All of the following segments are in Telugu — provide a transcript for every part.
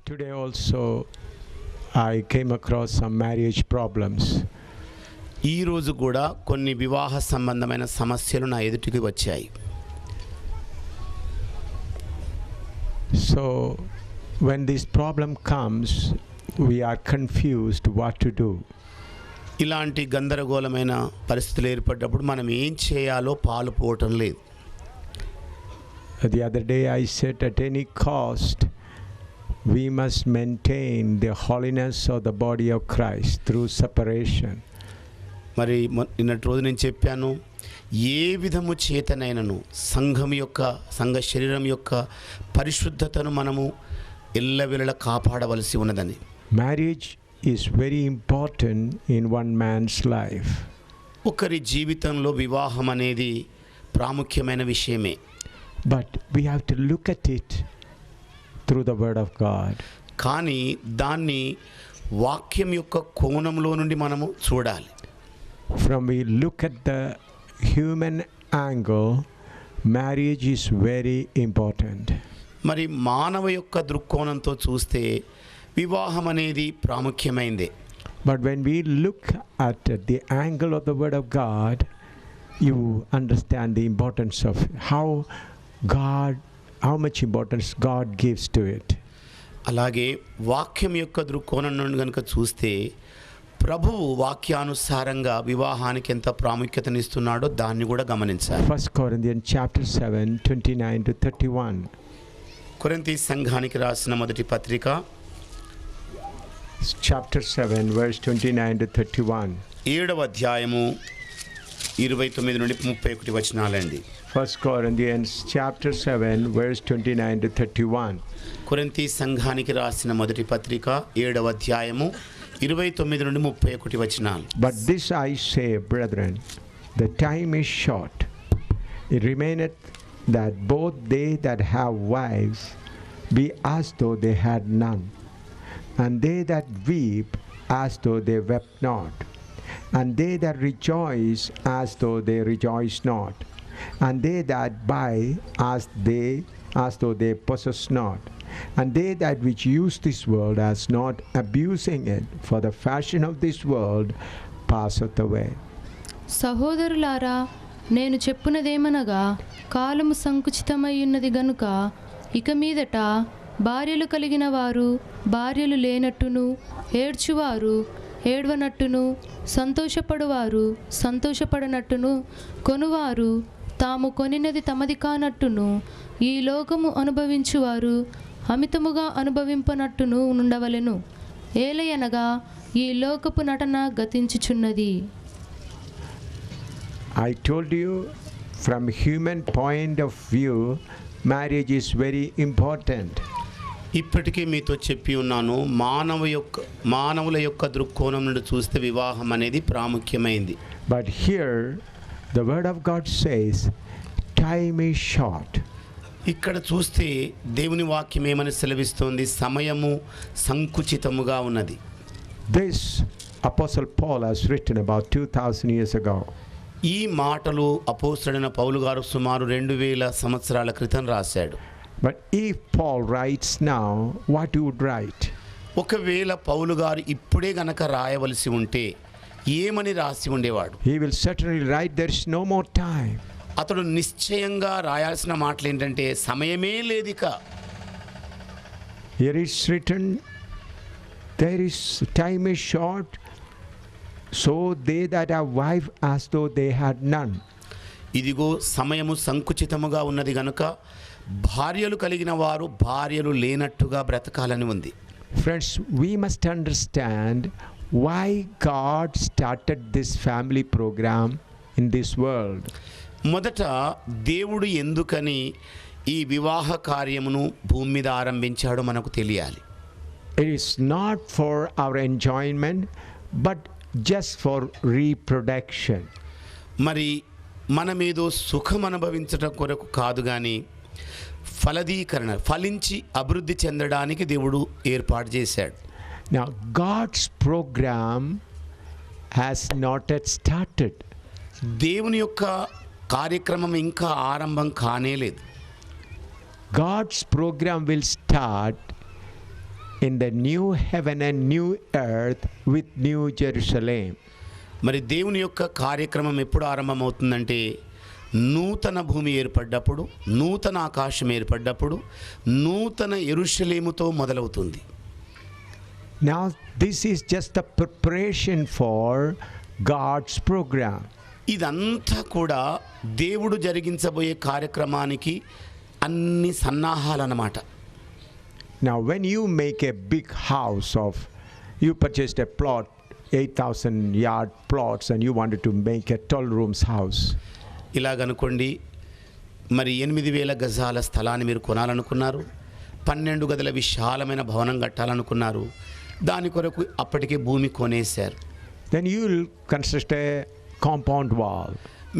Today also I came across some marriage problems. ఈ రోజు కూడా కొన్ని వివాహ సంబంధమైన సమస్యలు నా ఎదుటికి వచ్చాయి. So when this problem comes, we are confused what to do. ఇలాంటి గందరగోళమైన పరిస్థితులు ఏర్పడ్డప్పుడు మనం ఏం చేయాలో పాలుపోవటం లేదు. The other day I said at any cost we must maintain the holiness of the body of Christ through separation. మరి నిన్నటి రోజు నేను చెప్పాను, ఏ విధము చేతనైనను సంఘ శరీరం యొక్క పరిశుద్ధతను మనము ఎల్లవేళలా కాపాడవలసి ఉన్నదని. Marriage is very important in one man's life. ఒకరి జీవితంలో వివాహం అనేది ప్రాముఖ్యమైన విషయమే. But we have to look at it through the word of God. కానీ దాన్ని వాక్యం యొక్క కోణంలో నుండి మనము చూడాలి. From we look at the human angle, marriage is very important. మరి మానవ యొక్క దృక్కోణంతో చూస్తే వివాహం అనేది ప్రాముఖ్యమైనదే. But when we look at the angle of the word of God, you understand the importance of how much importance God gives to it. అలాగే వాక్యం యొక్క దృక్కోణం నుండి కనుక చూస్తే ప్రభువు వాక్యానుసారంగా వివాహానికి ఎంత ప్రాముఖ్యతనిస్తున్నాడో దాన్ని కూడా గమనించాలి. 1 Corinthians chapter 7 29 to 31. కొరింథీ సంఘానికి రాసిన మొదటి పత్రిక chapter 7 verse 29 to 31. 7వ అధ్యాయము 29 నుండి 31 వచనాలండి. 1 Corinthians chapter 7 verse 29 to 31. కొరింథీ సంఘానికి రాసిన మొదటి పత్రిక 7వ అధ్యాయము 29 నుండి 31 వచనాలు. But this I say, brethren, the time is short. It remaineth that both they that have wives be as though they had none, and they that weep as though they wept not, and they that rejoice as though they rejoice not, and they that buy as though they possess not, and they that which use this world as not abusing it, for the fashion of this world passeth away. సహోదరులారా, నేను చెప్పునదేమనగా, కాలము సంకుచితమయ్యున్నది గనుక ఇక మీదట భార్యలు కలిగిన వారు భార్యలు లేనట్టును, ఏడ్చువారు ఏడ్వనట్టును, సంతోషపడువారు సంతోషపడనట్టును, కొనువారు తాము కొనినది తమది కానట్టును, ఈ లోకము అనుభవించువారు అమితముగా అనుభవింపనట్టును ఉండవలెను. ఏలయనగా ఈ లోకపు నటన గతించుచున్నది. I told you, from human point of view, marriage is very important. ఇప్పటికే మీతో చెప్పి ఉన్నాను, మానవుల యొక్క దృక్కోణం నుండి చూస్తే వివాహం అనేది ప్రాముఖ్యమైంది. But here the word of God says time is short. ఇక్కడ చూస్తే దేవుని వాక్యం ఏమని సెలవిస్తోంది, సమయము సంకుచితముగా ఉన్నది. This Apostle Paul has written about 2000 years ago. ఈ మాటలు అపోస్తలుడైన పౌలు గారు సుమారు 2000 సంవత్సరాల క్రితం రాశాడు. But if Paul writes now, what he would write? ఒకవేళ పౌలు గారు ఇప్పుడే గనక రాయవలసి ఉంటే ఏమని రాసి ఉండేవాడు? He will certainly write, there is no more time. అతడు నిశ్చయంగా రాయాల్సిన మాటలు ఏంటంటే, సమయమే లేదిక. Here is written, there is time is short, so they that have wife as though they had none. ఇదిగో సమయము సంకుచితముగా ఉన్నది గనుక భార్యలు కలిగిన వారు భార్యలు లేనట్టుగా బ్రతకాలని ఉంది. Friends, we must understand why God started this family program in this world. మొదట దేవుడు ఎందుకని ఈ వివాహ కార్యమును భూమి మీద ఆరంభించాడో మనకు తెలియాలి. It is not for our enjoyment, but just for reproduction. మరి మనమేదో సుఖం అనుభవించడం కొరకు కాదు, కానీ ఫలించి అభివృద్ధి చెందడానికి దేవుడు ఏర్పాటు చేశాడు. Now God's program has not yet started. దేవుని యొక్క కార్యక్రమం ఇంకా ఆరంభం కానేలేదు. God's program will start in the new heaven and new earth with New Jerusalem. మరి దేవుని యొక్క కార్యక్రమం ఎప్పుడు ఆరంభమవుతుందంటే నూతన భూమి ఏర్పడ్డప్పుడు, నూతన ఆకాశం ఏర్పడ్డప్పుడు, నూతన యెరూషలేముతో మొదలవుతుంది. Now this is just a preparation for God's program. ఇదంతా కూడా దేవుడు జరిగించబోయే కార్యక్రమానికి అన్ని సన్నాహాలన్నమాట. Now when you make a big house you purchased a plot, 8,000 yard plots, and you wanted to make a 12 rooms house. ఇలాగనుకోండి, మరి 8,000 గజాల స్థలాన్ని మీరు కొనాలనుకున్నారు, 12 గదుల విశాలమైన భవనం కట్టాలనుకున్నారు, దాని కొరకు అప్పటికే భూమి కొనేశారు. Then you will construct a compound wall.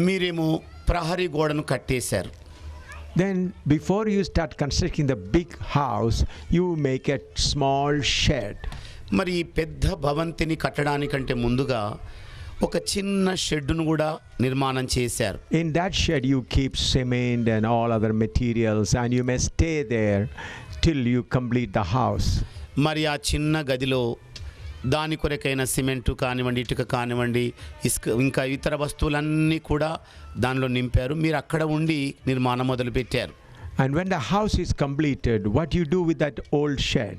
మీరేమో ప్రహరీ గోడను కట్టేశారు. Then before you start constructing the big house, you make a small shed. మరి ఈ పెద్ద భవంతిని కట్టడానికంటే ముందుగా ఒక చిన్న షెడ్డును కూడా నిర్మాణం చేశారు. In that shed you keep cement and all other materials, and you may stay there till you complete the house. మరి ఆ చిన్న గదిలో దాని కొరకైన సిమెంటు కానివ్వండి, ఇటుక కానివ్వండి, ఇసుక, ఇంకా ఇతర వస్తువులన్నీ కూడా దానిలో నింపారు. మీరు అక్కడ ఉండి నిర్మాణం మొదలుపెట్టారు. And when the house is completed, what you do with that old shed?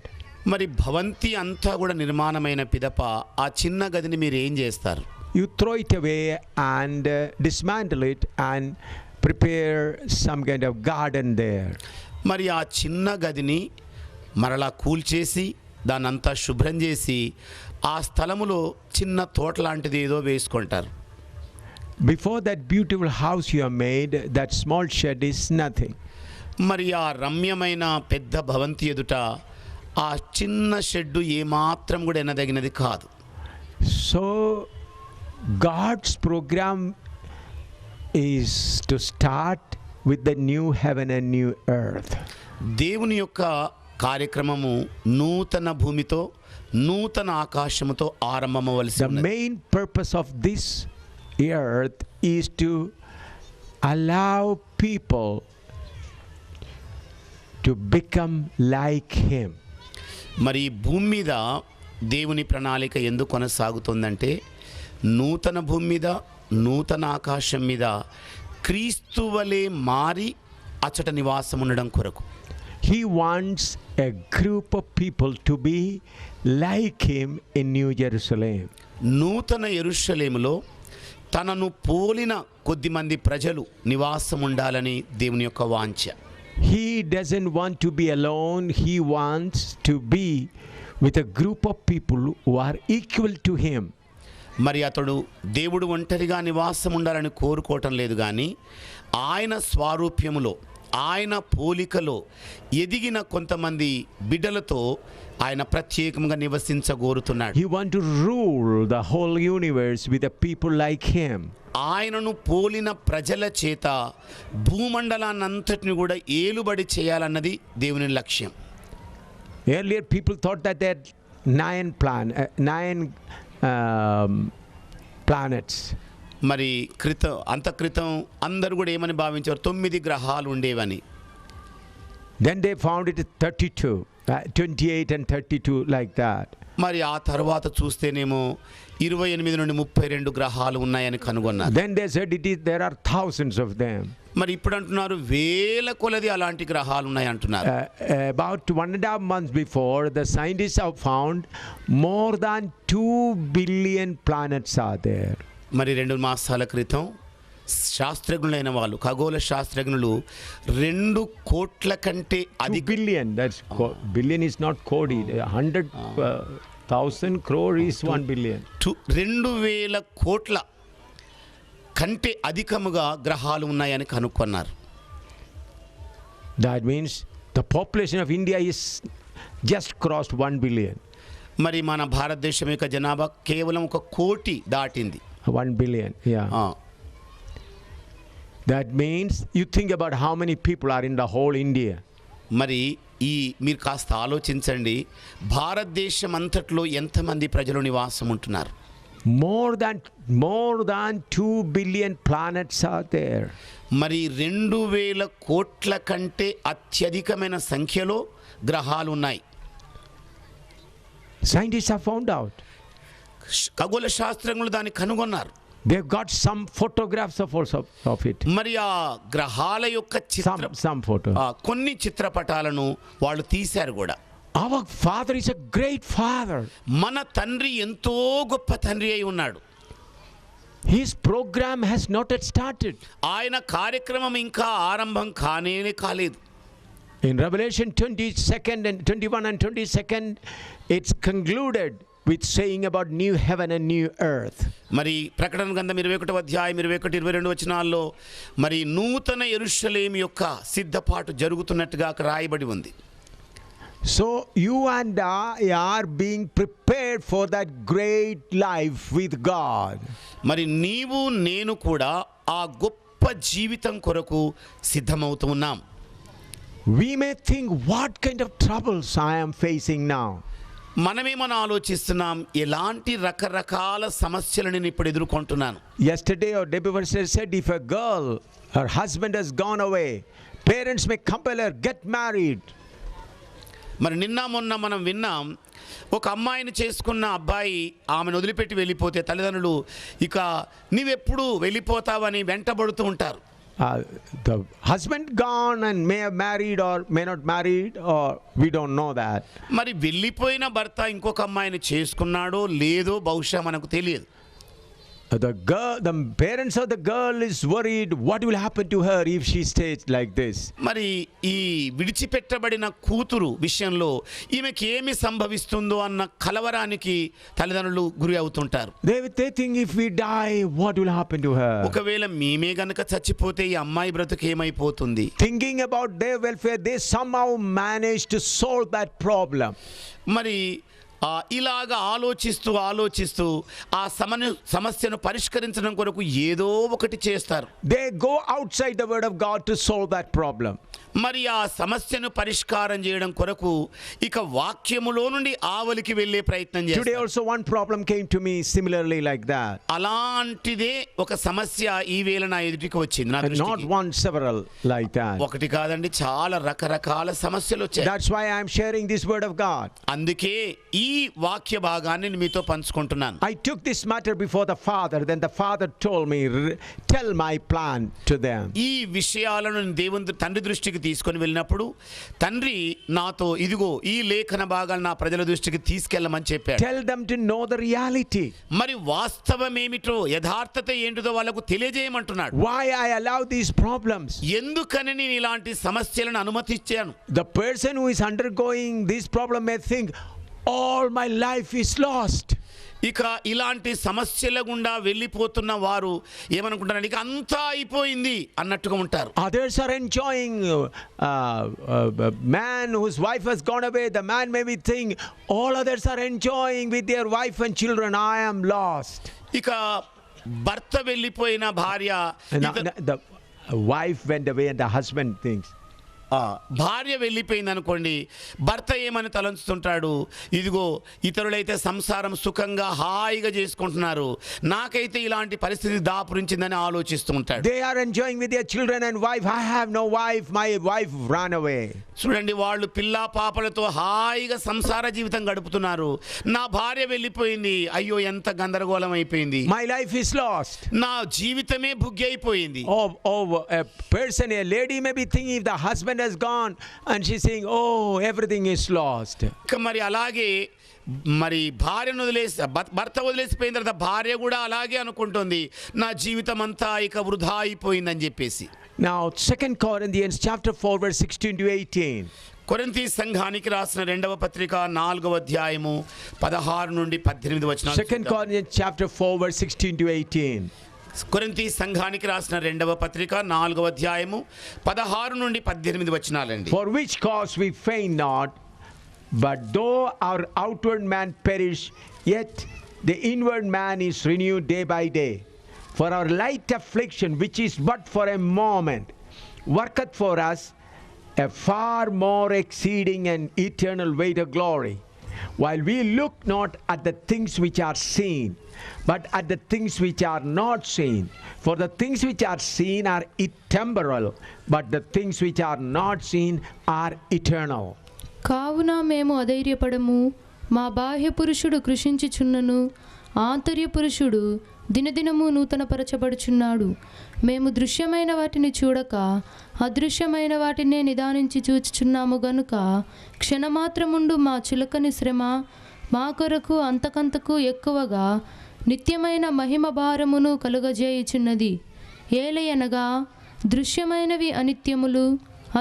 మరి భవంతి అంతా కూడా నిర్మాణమైన పిదప ఆ చిన్న గదిని మీరు ఏం చేస్తారు? You throw it away and dismantle it and prepare some kind of garden there. మరి ఆ చిన్న గదిని మరలా కూల్చేసి దాన్నంతా శుభ్రం చేసి ఆ స్థలములో చిన్న తోట లాంటిది ఏదో వేసుకుంటారు. Before that beautiful house you have made, that small shed is nothing. మరి ఆ రమ్యమైన పెద్ద భవంతి ఎదుట ఆ చిన్న షెడ్డు ఏమాత్రం కూడా ఎనదగినది కాదు. So God's program is to start with the new heaven and new earth. దేవుని యొక్క కార్యక్రమము నూతన భూమితో, నూతన ఆకాశముతో ఆరంభమవలసి The ఉన్నది. main purpose of this earth is to allow people to become like Him. మరి ఈ భూమి మీద దేవుని ప్రణాళిక ఎందుకు కొనసాగుతుందంటే నూతన భూమి మీద, నూతన ఆకాశం మీద క్రీస్తు వలె మారి అచట నివాసం ఉండడం కొరకు. He wants a group of people to be like Him in New Jerusalem. నూతన యెరూషలేములో తనను పోలిన కొద్దిమంది ప్రజలు నివాసం ఉండాలని దేవుని యొక్క వాంఛ. He doesn't want to be alone. He wants to be with a group of people who are equal to Him. మరి అతడు దేవుడు ఒంటరిగా నివాసం ఉండాలని కోరుకోవటం లేదు, కానీ ఆయన స్వారూప్యములో, ఆయన పోలికలో ఎదిగిన కొంతమంది బిడ్డలతో ఆయన ప్రత్యేకంగా నివసించగోరుతున్నాడు. He wants to rule the whole universe with the people like Him. ఆయనను పోలిన ప్రజల చేత భూమండలాన్నంతటిని కూడా ఏలుబడి చేయాలన్నది దేవుని లక్ష్యం. Earlier people thought that there are 9 planets. మరి అంతక్రితం అందరూ కూడా ఏమని భావించారు? 9 గ్రహాలు ఉండేవని. Then they found it 32, 28 and 32 like that. మరి ఆ తర్వాత చూస్తేనేమో 28 నుండి 32 గ్రహాలు ఉన్నాయని కనుగొన్నారు. Then they said there are thousands of them. మరి ఇప్పుడు అంటున్నారు వేల కొలది అలాంటి గ్రహాలు ఉన్నాయి అంటున్నారు. About 1.5 months before, the scientists have found more than 2 billion planets are there. మరి 2 మాసాల క్రితం శాస్త్రజ్ఞులైన వాళ్ళు, ఖగోళ శాస్త్రజ్ఞులు 2 కోట్ల కంటే 2 అధిక billion, that's billion is not coded. 100,000 crore is 1 billion. 2,000 కోట్ల కంటే అధికముగా గ్రహాలు ఉన్నాయని కనుక్కున్నారు. That means the population of India is just crossed 1 billion. మరి మన భారతదేశం యొక్క జనాభా కేవలం 1 కోటి దాటింది. 1 billion, yeah. That means you think about how many people are in the whole India. మరి మీరు కాస్త ఆలోచించండి, భారతదేశం అంతట్లో ఎంతమంది ప్రజలు నివాసం ఉంటున్నారు? More than 2 billion planets are there. మరి 2,000 కోట్ల కంటే అత్యధికమైన సంఖ్యలో గ్రహాలు ఉన్నాయి. Scientists have found out. ఖగోళ శాస్త్రజ్ఞులు దాన్ని కనుగొన్నారు. They've got some photographs of it. మరి ఆ గ్రహాల యొక్క Some photos. కొన్ని చిత్రపటాలను వాళ్ళు తీశారు కూడా. Our Father is a great Father. మన తండ్రి ఎంతో గొప్ప తండ్రి అయి ఉన్నాడు. His program has not yet started. ఆయన కార్యక్రమం ఇంకా ఆరంభం కాలేదు. In Revelation 22nd and 21 and 22nd, it's concluded with saying about new heaven and new earth. మరి ప్రకటన గ్రంథం 21వ అధ్యాయం 21, 22 వచనాల్లో మరి నూతన యెరూషలేము యొక్క సిద్ధపాటు జరుగుతున్నట్టుగా అక్కడ రాయబడి ఉంది. So you and I are being prepared for that great life with God. మరి నీవు నేను కూడా ఆ గొప్ప జీవితం కొరకు సిద్ధమవుతున్నాం. We may think, what kind of troubles I am facing now? మనమేమని ఆలోచిస్తున్నాం, ఎలాంటి రకరకాల సమస్యలను నేను ఇప్పుడు ఎదుర్కొంటున్నాను. Yesterday or day before said, if a girl, her husband has gone away, parents may compel her, get married. మరి నిన్న మొన్న మనం విన్నాం, ఒక అమ్మాయిని చేసుకున్న అబ్బాయి ఆమెను వదిలిపెట్టి వెళ్ళిపోతే తల్లిదండ్రులు ఇక నీవెప్పుడు వెళ్ళిపోతావని వెంటబడుతూ ఉంటారు. The husband gone and may have married or may not married, or we don't know that. మరి వెళ్ళిపోయిన భర్త ఇంకొక అమ్మాయిని చేసుకున్నాడో లేదో బహుశా మనకు తెలియదు. The parents of the girl is worried what will happen to her if she stays like this. మరి ఈ విడిచిపెట్టబడిన కూతురు విషయంలో ఈమెకి ఏమి సంభవిస్తుందో అన్న కలవరానికి తల్లిదండ్రులు గురి అవుతుంటారు. They think if we die what will happen to her. ఒకవేళ మేమే గనక చచ్చిపోతే ఈ అమ్మాయి బ్రతుకు ఏమైపోతుంది? Thinking about their welfare, they somehow managed to solve that problem. మరి ఇలాగా ఆలోచిస్తూ ఆ సమస్యను పరిష్కరించడం కొరకు ఏదో ఒకటి చేస్తారు. They go outside the word of God to solve that problem. మరి ఆ సమస్యను పరిష్కారం చేయడం కొరకు ఇక వాక్యములో నుండి ఆవలికి వెళ్ళే ప్రయత్నం చేస్తారు. Today also one problem came to me similarly like that. అలాంటిదే ఒక సమస్య ఈ వేళ నా ఎదుటికి వచ్చింది, నా దృష్టికి. Not one, several like that. ఒకటి కాదండి, చాలా రకరకాల సమస్యలు వచ్చాయి. That's why I am sharing this word of God. అందుకే ఈ వాక్య భాగాన్ని నేను మీతో పంచుకుంటున్నాను. I took this matter before the Father, then the Father told me, tell my plan to them. ఈ విషయాలను దేవుని తండ్రి దృష్టికి తీసుకొని వెళ్ళినప్పుడు తండ్రి నాతో ఇదిగో ఈ లేఖన భాగాలను నా ప్రజల దృష్టికి తీసుకెళ్ళమని చెప్పాడు. Tell them to know the reality. మరి వాస్తవం ఏమిటో, యథార్థత ఏంటిదో వాళ్ళకు తెలియజేయమంటున్నాడు. Why I allow these problems? ఎందుకని నేను ఇలాంటి సమస్యలను అనుమతించాను? The person who is undergoing this problem may think all my life is lost. ఇక ఇలాంటి సమస్యల గుండా వెళ్ళిపోతున్న వారు ఏమనుకుంటారు, ఇక అంతా అయిపోయింది అన్నట్టుగా ఉంటారు. Others are enjoying. Man whose wife has gone away, the man may be thinking all others are enjoying with their wife and children, I am lost. ఇక భర్త వెళ్ళిపోయిన భార్య, The wife went away and the husband thinks, భార్య వెళ్ళిపోయింది అనుకోండి, భర్త ఏమని తలంచుతుంటాడు, ఇదిగో ఇతరులైతే సంసారం సుఖంగా హాయిగా చేసుకుంటున్నారు, నాకైతే ఇలాంటి పరిస్థితి దాపురించిందని ఆలోచిస్తూ ఉంటాడు. they are enjoying with their children and wife, I have no wife, my wife ran away. చూడండి, వాళ్ళు పిల్లా పాపలతో హాయిగా సంసార జీవితం గడుపుతున్నారు, నా భార్య వెళ్ళిపోయింది, అయ్యో ఎంత గందరగోళం అయిపోయింది, My life is lost. నా జీవితమే బుగ్గి అయిపోయింది. A person, a lady may be thinking if the husband has gone and she's saying, oh, everything is lost. మరి అలాగే మరి భార్యను వదిలేసి భర్త వదిలేసిపోయిన తర్వాత భార్య కూడా అలాగే అనుకుంటుంది, నా జీవితం అంతా ఇక వృధా అయిపోయిందని చెప్పేసి. Now 2 Corinthians chapter 4 verse 16 to 18. కొరింథీ సంఘానికి రాసిన 2వ పత్రిక 4వ అధ్యాయము 16 నుండి 18 వచనాలు. 2 Corinthians chapter 4 verse 16 to 18. కొరింథీ సంఘానికి రాసిన 2వ పత్రిక 4వ అధ్యాయము 16 నుండి 18 వచనాలండి. For which cause we faint not, but though our outward man perish, yet the inward man is renewed day by day. For our light affliction, which is but for a moment, worketh for us a far more exceeding and eternal weight of glory. While we look not at the things which are seen, but at the things which are not seen. For the things which are seen are temporal, but the things which are not seen are eternal. కావున మేము అధైర్యపడము, మా బాహ్య పురుషుడు కృషించుచున్నను, ఆంతర్య పురుషుడు దినదినము నూతనపరచబడుచున్నాడు. మేము దృశ్యమైన వాటిని చూడక అదృశ్యమైన వాటినే నిదానించి చూచుచున్నాము గనుక క్షణమాత్రముండు మా చులకని శ్రమ మా కొరకు అంతకంతకు ఎక్కువగా నిత్యమైన మహిమ భారమును కలుగజేయుచున్నది. ఏలయనగా దృశ్యమైనవి అనిత్యములు,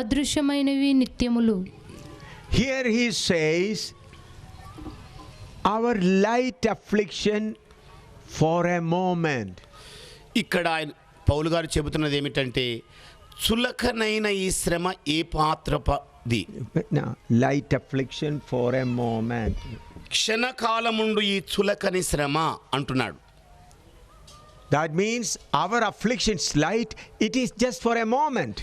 అదృశ్యమైనవి నిత్యములు. Here he says, our light affliction for a moment. ఇక్కడ ఆయన పౌలు గారు చెబుతున్నది ఏమిటంటే, చులకనైన ఈ శ్రమ ఏ పాత్రపది? Now, light affliction for a moment. క్షణకాలముండు ఈ చులకని శ్రమ అంటున్నాడు. That means our affliction's light, it is just for a moment.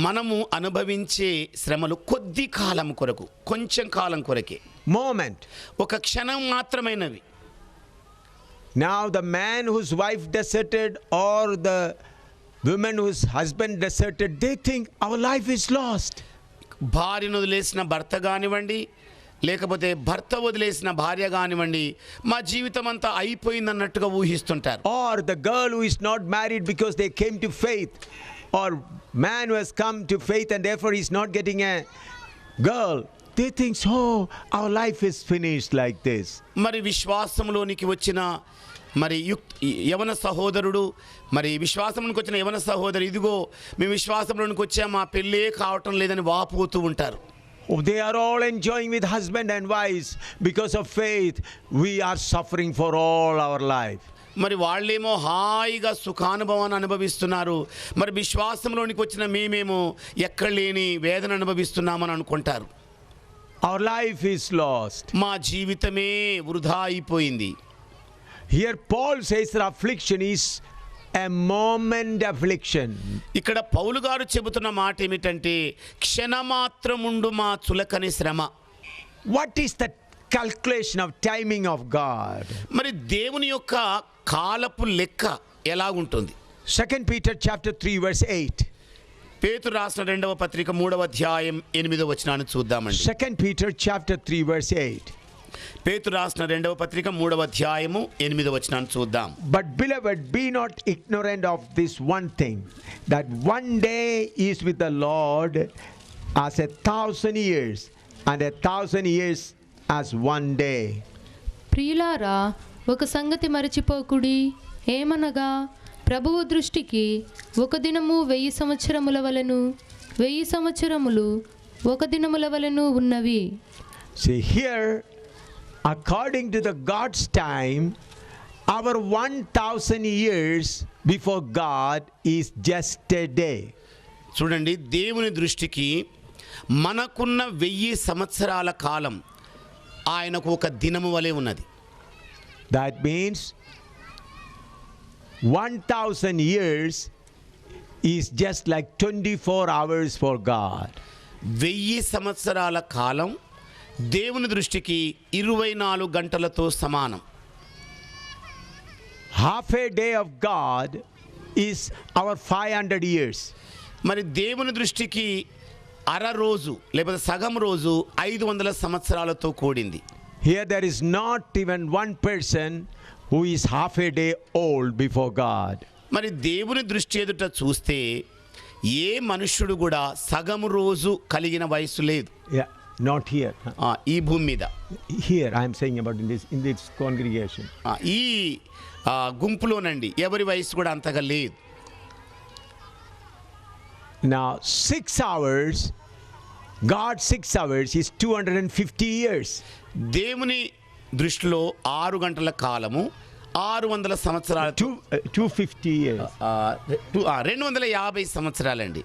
మనము అనుభవించే శ్రమలు కొద్ది కాలం కొరకు, కొంచెం కాలం కొరకే, Moment. ఒక క్షణం మాత్రమైనవి. Now the man whose wife deserted or the woman whose husband deserted, they think our life is lost. భార్యను వదిలేసిన భర్త కానివ్వండి, లేకపోతే భర్త వదిలేసిన భార్య కానివ్వండి, మా జీవితం అంతా అయిపోయిందన్నట్టుగా ఊహిస్తుంటారు. Or the girl who is not married because they came to faith, or man who has come to faith and therefore he's not getting a girl, they think, oh, our life is finished like this. మరి విశ్వాసంలోనికి వచ్చిన యవన సహోదరుడు, మరి విశ్వాసంలోనికి వచ్చిన యవన సహోదరు, ఇదిగో మేము విశ్వాసంలోనికి వచ్చా, మా పెళ్ళే కావటం లేదని వాపోతూ ఉంటారు. Oh, they are all enjoying with husband and wives because of faith. We are suffering for all our life. మరి వాళ్ళేమో హాయిగా సుఖానుభవాన్ని అనుభవిస్తున్నారు, మరి విశ్వాసంలోనికి వచ్చిన మేమేమో ఎక్కడ లేని వేదన అనుభవిస్తున్నామని అనుకుంటారు. Our life is lost. మా జీవితమే వృధా అయిపోయింది. Here Paul says that affliction is a moment affliction. ఇక్కడ పౌలు గారు చెబుతున్న మాట ఏమిటంటే, క్షణమాత్రముండు మా చులకని శ్రమ. What is the calculation of timing of God? మరి దేవుని యొక్క కాలపు లెక్క ఎలాగుంటుంది? 2 Peter chapter 3 verse 8. పేతురు రాసిన 2వ పత్రిక 3వ అధ్యాయం 8వ వచనాన్ని చూద్దామండి. 2 Peter chapter 3 verse 8. పేతురు రాసిన 2వ పత్రిక 3వ అధ్యాయము 8వ వచనాన్ని చూద్దాం. But beloved, be not ignorant of this one thing, that one day is with the Lord as 1,000 years, and 1,000 years as one day. ప్రియులారా, ఒక సంగతి మరచిపోకుడి, ఏమనగా ప్రభువు దృష్టికి ఒక దినము 1000 సంవత్సరముల వలెను, 1000 సంవత్సరములు ఒక దినముల వలెను ఉన్నవి. See here, according to the God's time, our 1,000 years before God is just a day. చూడండి, దేవుని దృష్టికి మనకున్న 1000 సంవత్సరాల కాలం ఆయనకు ఒక దినము వలె ఉన్నది. That means 1,000 years is just like 24 hours for God. 1000 సంవత్సరాల కాలం దేవుని దృష్టికి 24 గంటలతో సమానం. Half a day of God is our 500 years. మరి దేవుని దృష్టికి అర రోజు లేకపోతే సగం రోజు 500 సంవత్సరాలతో కూడింది. Here there is not even one person who is half a day old before God. మరి దేవుని దృష్టి ఎదుట చూస్తే ఏ మనుష్యుడు కూడా సగం రోజు కలిగిన వయసు లేదు. Yeah, not here. ఈ భూమి మీద. Here I am saying about in this congregation. ఈ గుంపులోనండి ఎవరి వయసు కూడా అంతగా లేదు. Now 6 hours, God 6 hours is 250 years. దేవుని దృష్టిలో 6 గంటల కాలము 600 సంవత్సరాలు. 250 years. 250 సంవత్సరాలండి.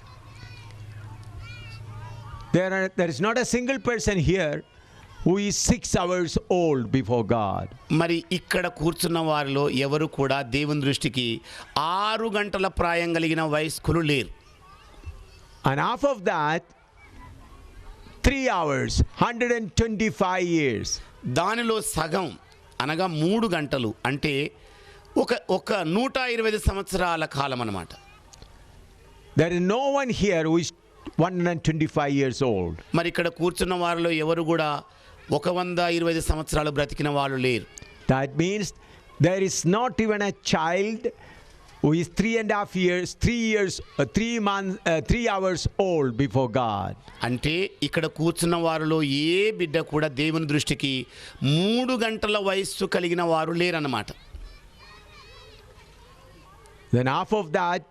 There is not a single person here who is 6 hours old before God. మరి ఇక్కడ కూర్చున్న వారిలో ఎవరు కూడా దేవుని దృష్టికి 6 గంటల ప్రాయం కలిగిన వయస్కులు లేరు. And half of that 3 hours, 125 years. దానిలో సగం అనగా 3 గంటలు అంటే ఒక 125 సంవత్సరాల కాలం అన్నమాట. There is no one here who is 125 years old. మరి ఇక్కడ కూర్చున్న వారిలో ఎవరు కూడా 125 సంవత్సరాలు బ్రతికిన వాళ్ళు లేరు. That means there is not even a child who is 3.5 years, 3 months, 3 hours old before God. అంటే ఇక్కడ కూర్చున్న వారిలో ఏ బిడ్డ కూడా దేవుని దృష్టికి 3 గంటల వయస్సు కలిగిన వారు లేరన్నమాట. Then half of that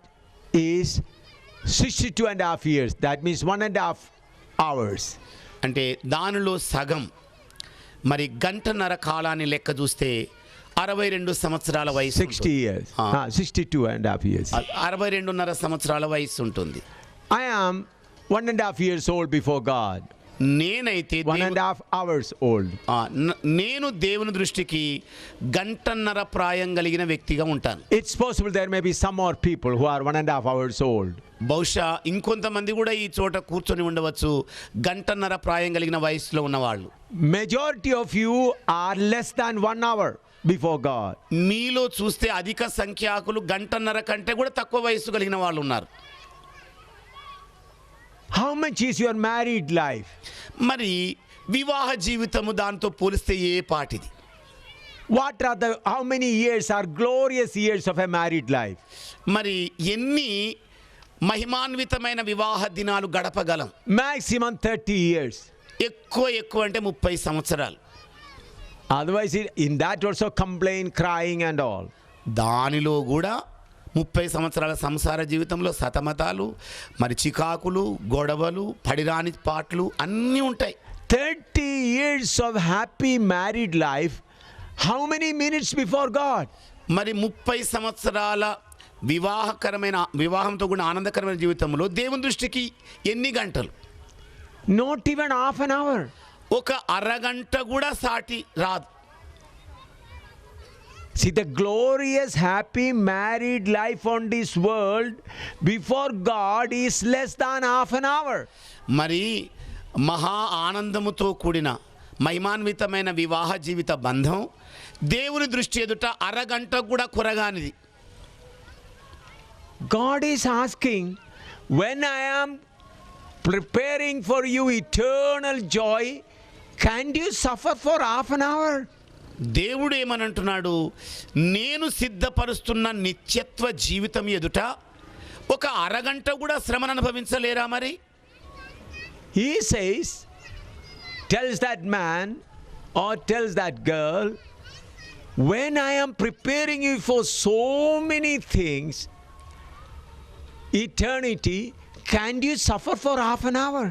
is 62.5 years. That means 1.5 hours. అంటే దానిలో సగం మరి గంటన్నర కాలాన్ని లెక్క చూస్తే 62 సంవత్సరాల వయసు 60 years. 62.5 years. 62.5 సంవత్సరాల వయసు ఉంటుంది. I am 1.5 years old before God. నేనైతే 1.5 hours old. నేను దేవుని దృష్టికి గంటన్నర ప్రాయం కలిగిన వ్యక్తిగా ఉంటాను. It's possible there may be some more people who are 1.5 hours old. బహుశా ఇంకొంతమంది కూడా ఈ చోట కూర్చొని ఉండవచ్చు గంటన్నర ప్రాయం కలిగిన వయసులో ఉన్నవాళ్ళు. Majority of you are less than 1 hour before God. మీలో చూస్తే అధిక సంఖ్యాకులు గంటన్నర కంటే కూడా తక్కువ వయసు కలిగిన వాళ్ళు ఉన్నారు. How much is your married life? మరి వివాహ జీవితము దాంతో పోలిస్తే ఏ పాటిది? How many years are glorious years of a married life? మరి ఎన్ని మహిమాన్వితమైన వివాహ దినాలు గడపగలం? Maximum 30 years. ఎక్కువ అంటే 30 సంవత్సరాలు. Otherwise in that also complain, crying and all. దానిలో కూడా 30 సంవత్సరాల సంసార జీవితంలో సతమతాలు, మరి చికాకులు, గొడవలు, పడిరాని పాటలు అన్నీ ఉంటాయి. 30 years of happy married life, how many minutes before God? మరి 30 సంవత్సరాల వివాహంతో కూడా ఆనందకరమైన జీవితంలో దేవుని దృష్టికి ఎన్ని గంటలు? Not even half an hour. ఒక అరగంట కూడా సాటి రాదు. See, the glorious happy married life on this world before God is less than half an hour. మరి మహా ఆనందముతో కూడిన మహిమాన్వితమైన వివాహ జీవిత బంధం దేవుని దృష్టి ఎదుట అరగంట కూడా కొరగానిది. God is asking, when I am preparing for you eternal joy, can you suffer for half an hour? దేవుడు ఏమనంటున్నాడు? నేను సిద్ధపరుస్తున్న నిత్యత్వ జీవితం ఎదుట ఒక అరగంట కూడా శ్రమను అనుభవించలేరా? మరి He says, tells that man or tells that girl, when I am preparing you for so many things, eternity, can you suffer for half an hour?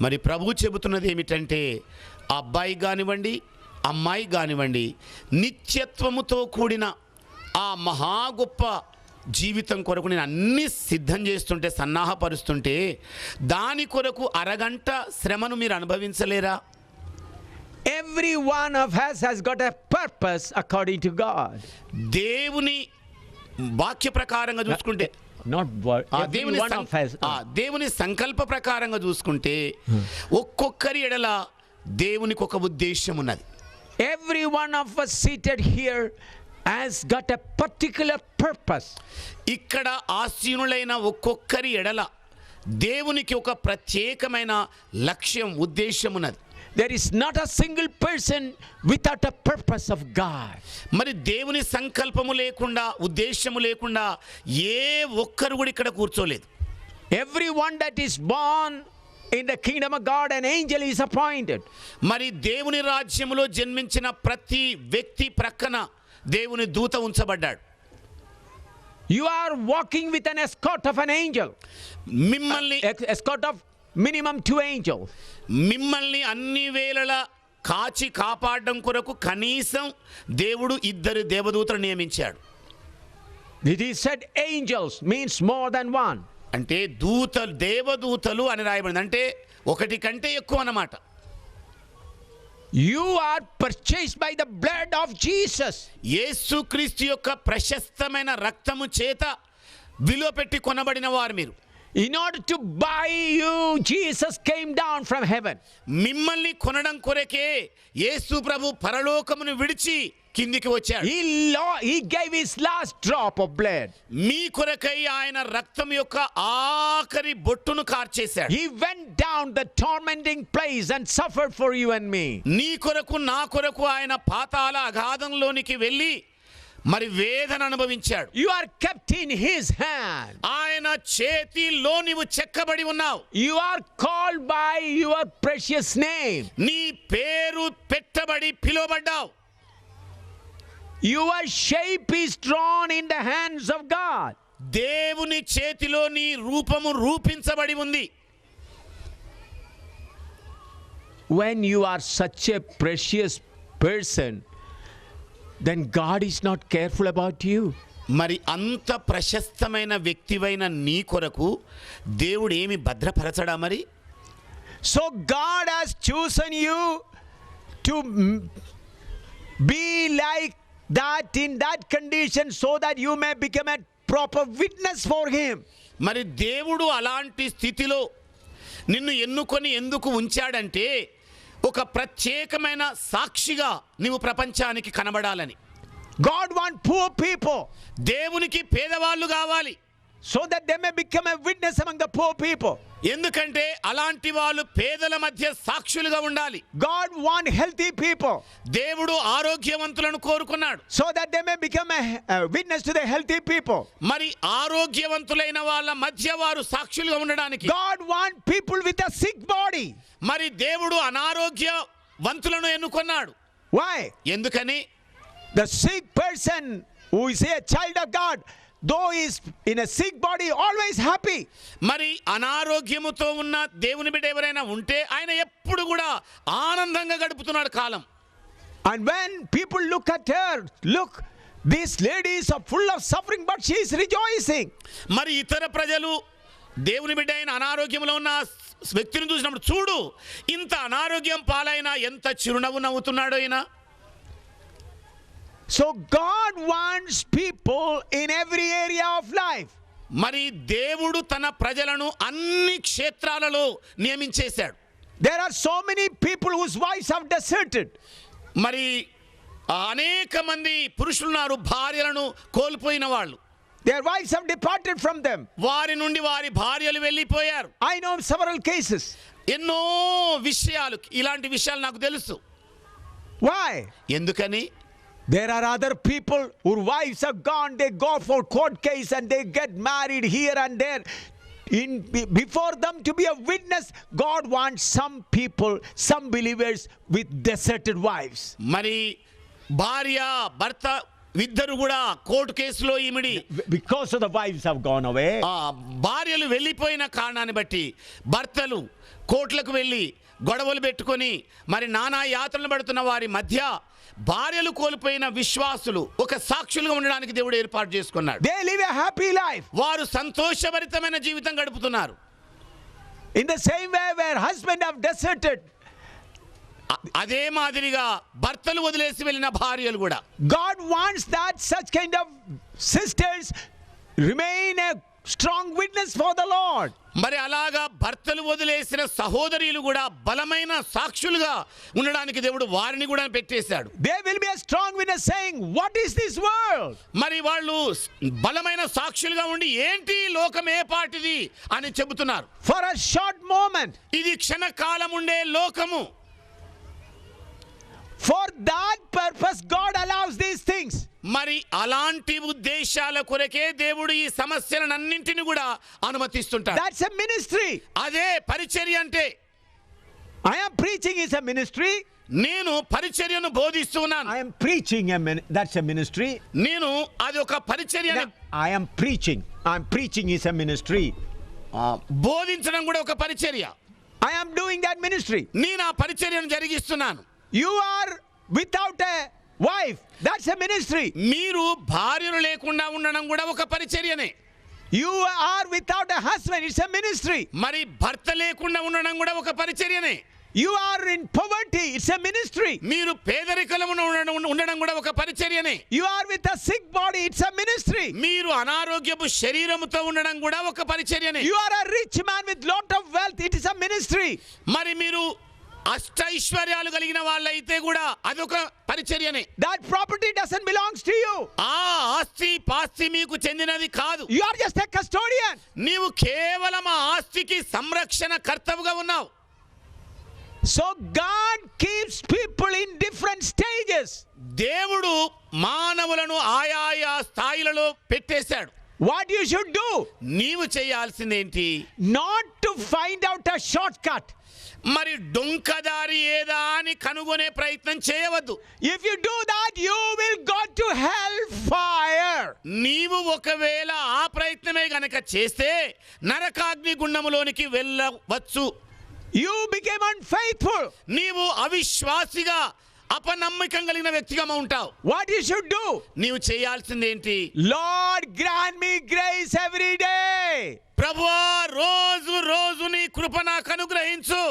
మరి ప్రభువు చెబుతున్నది ఏమిటంటే, అబ్బాయి కానివ్వండి, అమ్మాయి కానివ్వండి, నిత్యత్వముతో కూడిన ఆ మహా గొప్ప జీవితం కొరకు నేను అన్ని సిద్ధం చేస్తుంటే, సన్నాహపరుస్తుంటే, దాని కొరకు అరగంట శ్రమను మీరు అనుభవించలేరా? Every one of us has got a purpose according to God. దేవుని వాక్య ప్రకారంగా చూసుకుంటే, దేవుని సంకల్ప ప్రకారంగా చూసుకుంటే ఒక్కొక్కరి ఎడల దేవునికి ఒక ఉద్దేశం ఉన్నది. Every one of us seated here has got a particular purpose. ఇక్కడ ఆసీనులైన ఒక్కొక్కరి ఎడల దేవునికి ఒక ప్రత్యేకమైన లక్ష్యం, ఉద్దేశం ఉన్నది. There is not a single person without a purpose of God. మరి దేవుని సంకల్పము లేకుండా, ఉద్దేశము లేకుండా ఏ ఒక్కరు కూడా ఇక్కడ కూర్చోలేదు. Everyone that is born in the kingdom of God, an angel is appointed. మరి దేవుని రాజ్యములో జన్మించిన ప్రతి వ్యక్తి ప్రక్కన దేవుని దూత ఉంచబడ్డాడు. You are walking with an escort of an angel. మిమ్మల్ని escort of minimum 2 angels. మిమ్మల్ని అన్ని వేళలా కాచి కాపాడడం కొరకు కనీసం దేవుడు 2 దేవదూతలను నియమించాడు. It is said angels means more than one. అంటే దేవదూతలు అని రాయబడింది, అంటే ఒకటి కంటే ఎక్కువ అన్నమాట. You are purchased by the blood of Jesus. యేసుక్రీస్తు యొక్క ప్రశస్తమైన రక్తము చేత విలువ పెట్టి కొనబడిన వారు మీరు. In order to buy you, Jesus came down from heaven. మిమ్మల్ని కొనడం కొరకే యేసు ప్రభు పరలోకమును విడిచి కిందికి వచ్చాడు. He gave his last drop of blood. మీ కొరకై ఆయన రక్తం యొక్క ఆఖరి బొట్టును కార్చేశాడు. He went down the tormenting place and suffered for you and me. నీ కొరకు నా కొరకు ఆయన పాతాళ అగాధంలోనికి వెళ్ళి మరి వేదన అనుభవించాడు. You are kept in his hand. ఆయన చేతిలో నీవు చెక్కబడి ఉన్నావు. You are called by your precious name. నీ పేరు పెట్టబడి పిలువబడ్డావు. Your shape is drawn in the hands of God. దేవుని చేతిలో నీ రూపము రూపించబడి ఉంది. When you are such a precious person, then God is not careful about you. మరి అంత ప్రశస్తమైన వ్యక్తివైన నీ కొరకు దేవుడు ఏమి భద్రపరచడా మరి? So God has chosen you to be like that in that condition so that you may become a proper witness for him. మరి దేవుడు అలాంటి స్థితిలో నిన్ను ఎన్నుకొని ఎందుకు ఉంచాడంటే ఒక ప్రత్యేకమైన సాక్షిగా నీవు ప్రపంచానికి కనబడాలని. God wants poor people దేవునికి పేదవాళ్ళు కావాలి, so that they may become a witness among the poor people. ఎందుకంటే అలాంటి వాళ్ళు పేదల మధ్య సాక్షులుగా ఉండాలి. God wants healthy people, దేవుడు ఆరోగ్యవంతులను కోరుకున్నాడు, so that they may become a witness to the healthy people. మరి ఆరోగ్యవంతులైన వాళ్ళ మధ్య వారు సాక్షులుగా ఉండడానికి. God wants people with a sick body. మరి దేవుడు అనారోగ్యవంతులను ఎన్నుకున్నాడు. Why? ఎందుకని? The sick person who is a child of God, though he is in a sick body, always happy. మరి అనారోగ్యముతో ఉన్న దేవుని బిడ్డ ఎవరైనా ఉంటే ఆయన ఎప్పుడు కూడా ఆనందంగా గడుపుతున్నాడు కాలం. And when people look at her, look, this lady is full of suffering, but she is rejoicing. మరి ఇతర ప్రజలు దేవుని బిడ్డ అయిన అనారోగ్యంలో ఉన్న వ్యక్తిని చూసినప్పుడు, చూడు ఇంత అనారోగ్యం పాలైనా ఎంత చిరునవ్వు నవ్వుతున్నాడో ఈయన. So God wants people in every area of life. మరి దేవుడు తన ప్రజలను అన్ని క్షేత్రాలలో నియమించేశాడు. There are so many people whose wives have deserted. మరి అనేక మంది పురుషులున్నారు భార్యలను కోల్పోయిన వాళ్ళు. Their wives have departed from them. వారి నుండి వారి భార్యలు వెళ్ళిపోయారు. I know several cases. ఎన్నో విషయాలు, ఇలాంటి విషయాలు నాకు తెలుసు. Why? ఎందుకని? There are other people whose wives are gone. They go for court case and they get married here and there. Before them to be a witness, God wants some people, some believers with deserted wives. మరి భార్య భర్త ఇద్దరు కూడా కోర్టు కేసులో ఈమిడి Because of the wives have gone away. భార్యలు వెళ్ళిపోయిన కారణాన్ని బట్టి భర్తలు కోర్టులకు వెళ్ళి గొడవలు పెట్టుకొని మరి నానా యాత్రలు పడుతున్న వారి మధ్య భార్యలు కోల్పోయిన విశ్వాసులు ఒక సాక్షులుగా ఉండడానికి దేవుడు ఏర్పాటు చేసుకున్నాడు. They live a happy life. వారు సంతోషభరితమైన జీవితం గడుపుతున్నారు. In the same way where husband have deserted, అదే మాదిరిగా భర్తలు వదిలేసి వెళ్ళిన భార్యలు కూడా. God wants that such kind of sisters remain a strong witness for the Lord. మరి అలాగా భర్తలు వదిలేసిన సహోదరులు కూడా బలమైన సాక్షులుగా ఉండడానికి దేవుడు వారిని కూడా పెట్టేశాడు. They will be a strong witness saying, what is this world? మరి వాళ్ళు బలమైన సాక్షులుగా ఉండి ఏంటి లోకం ఏ పాటిది అని చెబుతున్నారు. For a short moment. ఇది క్షణకాలం ఉండే లోకము. For that purpose God allows these things. మరి అలాంటి ఉద్దేశాల కొరకే దేవుడు ఈ సమస్యలన్నింటిని కూడా అనుమతిస్తుంటాడు. That's a ministry. అదే పరిచర్య అంటే. I am preaching is a ministry. నేను పరిచర్యను బోధిస్తున్నాను. I am preaching that's a ministry. నేను అది ఒక పరిచర్య. I am preaching. is a ministry. బోధించడం కూడా ఒక పరిచర్య. I am doing that ministry. నేను ఆ పరిచర్యను జరిగిస్తున్నాను. You are without a wife. That's a ministry. మీరు భార్యలు లేకుండా ఉండడం కూడా ఒక పరిచర్యనే. You are without a husband. It's a ministry. మరి భర్త లేకుండా ఉండడం కూడా ఒక పరిచర్యనే. You are in poverty. It's a ministry. మీరు పేదరికములో ఉండడం కూడా ఒక పరిచర్యనే. You are with a sick body. It's a ministry. మీరు అనారోగ్యపు శరీరముతో ఉండడం కూడా ఒక పరిచర్యనే. You are a rich man with lot of wealth. It is a ministry. మరి మీరు అష్టైశ్వర్యాలు కలిగిన వాళ్ళైతే కూడా అదొక పరిచర్యనే. That property doesn't belongs to you. ఆ ఆస్తి పాస్తి మీకు చెందినది కాదు. You are just a custodian. నీవు కేవలం ఆ ఆస్తికి సంరక్షణ కర్తవుగా ఉన్నావు. So God keeps people in different stages. దేవుడు మానవులను ఆయా స్థాయిలలో పెట్టేశాడు. What you should do? నీవు చేయాల్సిందేంటి? Not to find out a shortcut. మరి డొంకదారి ఏదా అని కనుగొనే ప్రయత్నం చేయవద్దు. If you do that, you will go to hell fire. నీవు ఒకవేళ ఆ ప్రయత్నమే గనక చేస్తే నరకాగ్ని గుండములోనికి వెళ్ళవచ్చు. You became unfaithful. నీవు అవిశ్వాసిగా అపనమ్మకం కలిగిన వ్యక్తిగా ఉంటావు. What you should do? నీవు చేయాల్సిందేంటి? Lord, grant me grace every day. ప్రభువా రోజు రోజు నీ కృప నాకు అనుగ్రహించు.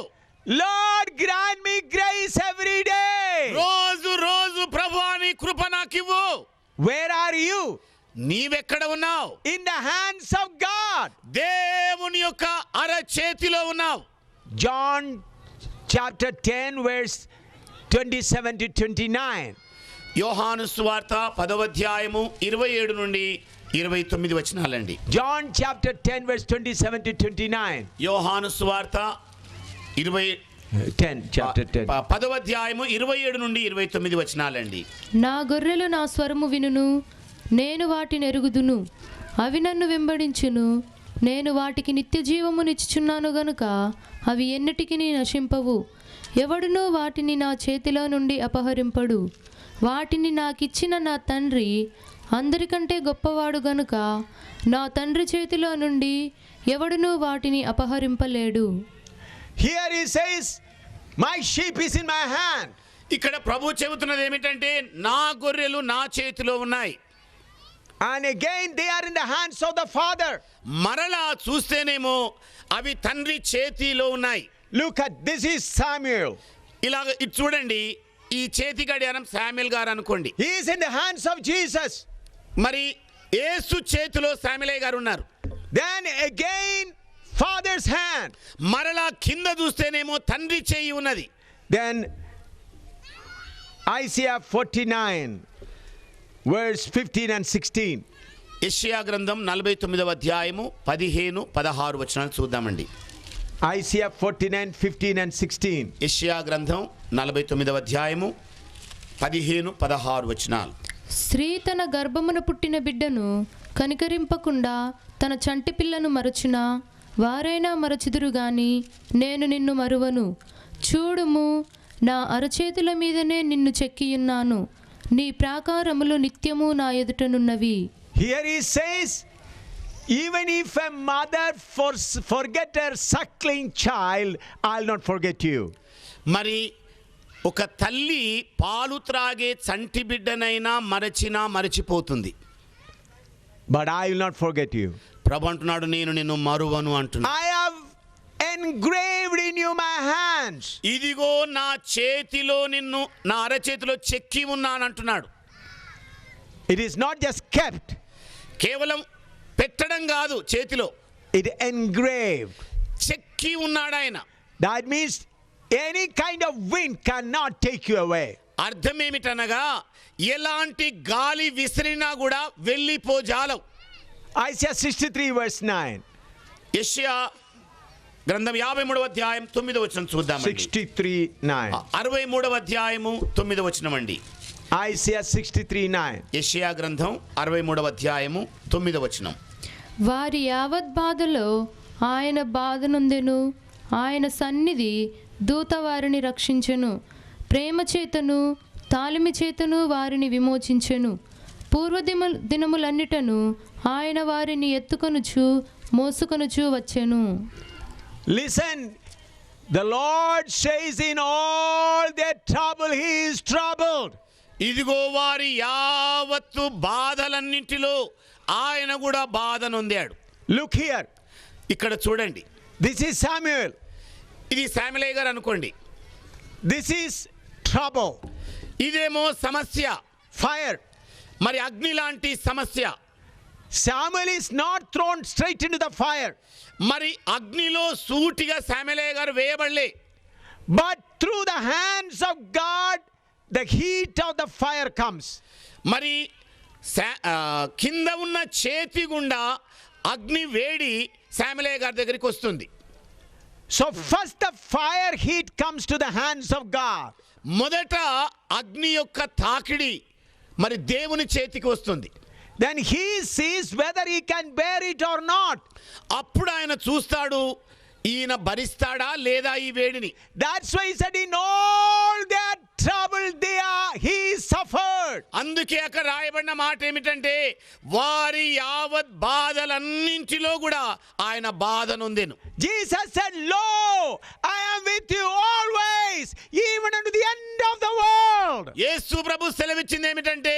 Lord, grant me grace every day. రోజు రోజు ప్రభువా నీ కృప నాకు ఇవ్వు. Where are you? నీవెక్కడ ఉన్నావు? In the hands of God. దేవుని యొక్క అరచేతిలో ఉన్నావు. John chapter 10 verse 27 to 29. యోహాను సువార్త 10వ అధ్యాయము 27 నుండి 29 వచనాలండి. John chapter 10 verse 27 to 29. యోహాను సువార్త 10 chapter 10. 10వ అధ్యాయము 27 నుండి 29 వచనాలండి. నా గొర్రెలు నా స్వరము వినును, నేను వాటిని ఎరుగుదును, అవి నన్ను వెంబడించును. నేను వాటికి నిత్య జీవమునిచ్చుచున్నాను గనుక అవి ఎన్నటికి నశింపవు. ఎవడునూ వాటిని నా చేతిలో నుండి అపహరింపడు. వాటిని నాకిచ్చిన నా తండ్రి అందరికంటే గొప్పవాడు గనుక నా తండ్రి చేతిలో నుండి ఎవడునూ వాటిని అపహరింపలేడు. Here he says, my sheep is in my hand. ఇక్కడ ప్రభు చెబుతున్నది ఏమిటంటే నా గొర్రెలు నా చేతిలో ఉన్నాయి. And again they are in the hands of the Father. మరలా చూస్తేనేమో అవి తండ్రి చేతిలో ఉన్నాయి. Look at this is Samuel. ఇలాగ ఇది చూడండి, ఈ చేతి గడియారం శామ్యూల్ గారు అనుకోండి. He is in the hands of Jesus. మరి యేసు చేతిలో శామ్యూల్ గారు ఉన్నారు. Then again Father's hand. మరలా కింద చూస్తేనేమో తండ్రి చేయి ఉన్నది. Then Isaiah 49 verse 15 and 16. యెషయా గ్రంథం 49వ అధ్యాయము 15, 16 వచనాలు చూద్దామండి. Isaiah 49, 15 and 16. యెషయా గ్రంథం 49వ అధ్యాయము 15, 16 వచనాలు. స్త్రీ తన గర్భమున పుట్టిన బిడ్డను కనికరింపకుండా తన చంటి పిల్లను మరచునా, వారైనా మరచుదురు గాని నేను నిన్ను మరువను. చూడుము, నా అరచేతుల మీదనే నిన్ను చెక్కియున్నాను, నీ ప్రాకారములు నిత్యము నా ఎదుటనున్నవి. Here he says, even if a mother forget her suckling child, I'll not forget you. మరి ఒక తల్లి పాలు త్రాగే చంటి బిడ్డనైనా మరచినా మరచిపోతుంది. But I will not forget you. ప్రభు అంటున్నాడు, నేను నిన్ను మరువను అంటున్నాడు. I have engraved in you my hands. ఇదిగో నా చేతిలో నిన్ను, నా అరచేతిలో చెక్కి ఉన్నాను అంటున్నాడు. It is not just kept. కేవలం పెట్టడం కాదు, చేతిలో It engraved. చెక్కి ఉన్నాడు ఆయన. That means any kind of wind cannot take you away. అర్థం ఏమిటనగా ఎలాంటి గాలి విసిరినా కూడా వెళ్ళిపోజాలవు. Isaiah 63 verse 9. యెషయా గ్రంథం 53వ అధ్యాయం 9వ వచనం చూద్దామండి. 63 9. 63వ అధ్యాయము 9వ వచనం అండి. Isaiah 63 9. యెషయా గ్రంథం 63వ అధ్యాయము 9వ వచనం. వారి యావత్ బాధలో ఆయన బాధనుందెను, ఆయన సన్నిధి దూత వారిని రక్షించెను. ప్రేమ చేతను తాలిమి చేతను వారిని విమోచించెను. పూర్వ దినములన్నిటను ఆయన వారిని ఎత్తుకొనుచు మోసుకొనుచు వచ్చెను. Listen, the Lord says in all their trouble he is troubled. ఇదిగో వారి యావత్తు బాధలన్నింటిలో ఆయన కూడా బాధ నొందాడు. Look here. ఇక్కడ చూడండి, This is Samuel. ఇది శామ్యూల్ గారు అనుకోండి. This is trouble. ఇదేమో సమస్య, Fire. మరి అగ్ని లాంటి సమస్య. Samuel is not thrown straight into the fire. మరి అగ్నిలో సూటిగా శామ్యూల్ గారు వేయబడలే. But through the hands of God, the heat of the fire comes. మరి కింద ఉన్న చేతి గుండా అగ్ని వేడి శామలయ్య గారి దగ్గరికి వస్తుంది. So first the fire heat comes to the hands of God. మొదట అగ్ని యొక్క తాకిడి మరి దేవుని చేతికి వస్తుంది. Then he sees whether he can bear it or not. అప్పుడు ఆయన చూస్తాడు ఈయన భరిస్తాడా లేదా ఈ వేడిని. That's why he said in all their trouble he suffered. అందుకే అక్కడ రాయబడిన మాట ఏమిటంటే వారి యావత్ బాధలన్నింటిలో కూడా ఆయన బాధ నొందెను. Jesus said, "Lo, I am with you always, even unto the end of the world." యేసు ప్రభు సెలవిచ్చింది ఏమిటంటే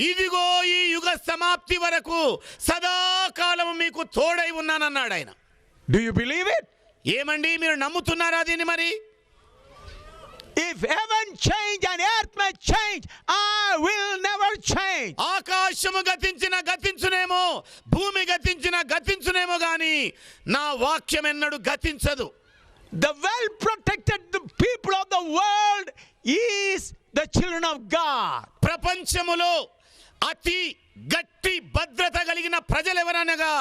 ఇదిగో ఈ యుగ సమాప్తి వరకు సదాకాలం మీకు తోడై ఉన్నానన్నాడు ఆయన. Do you believe it? ఏమండి మీరు నమ్ముతున్నారా దీన్ని? మరి if heaven change and earth may change, I will never change. ఆకాశము గతించిన గతించునేమో, భూమి గతించిన గతించునేమో గాని నా వాక్యం ఎన్నడూ గతించదు. The well protected people of the world is the children of God. ప్రపంచములో అతి గట్టి భద్రత కలిగిన ప్రజలు ఎవరనగా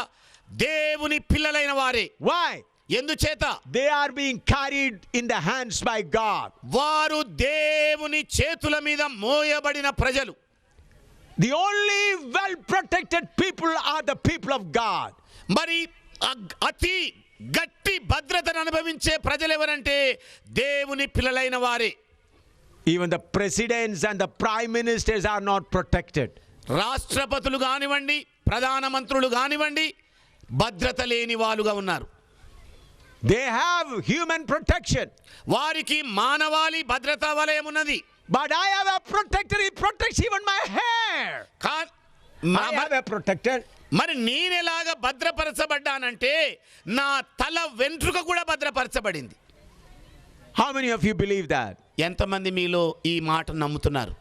దేవుని పిల్లలైన వారే. Why? ఎందుచేత they are being carried in the hands by God. వారు దేవుని చేతుల మీద మోయబడిన ప్రజలు. The only well protected people are the people of God. మరి అతి గట్టి భద్రతను అనుభవించే ప్రజలు ఎవరంటే దేవుని పిల్లలైన వారే. Even the presidents and the prime ministers are not protected. రాష్ట్రపతులు కానివ్వండి, ప్రధానమంత్రులు కానివ్వండి భద్రత లేని వాళ్ళుగా ఉన్నారు. They have human protection. వారికి మానవాళి భద్రతా వలయం ఉన్నది. But I have a protector, he protects even my hair. I have a protector. మరి నేనెలాగా భద్రపరచబడ్డానంటే నా తల వెంట్రుక కూడా భద్రపరచబడింది. How many of you believe that? ఎంతమంది మీలో ఈ మాట నమ్ముతున్నారు?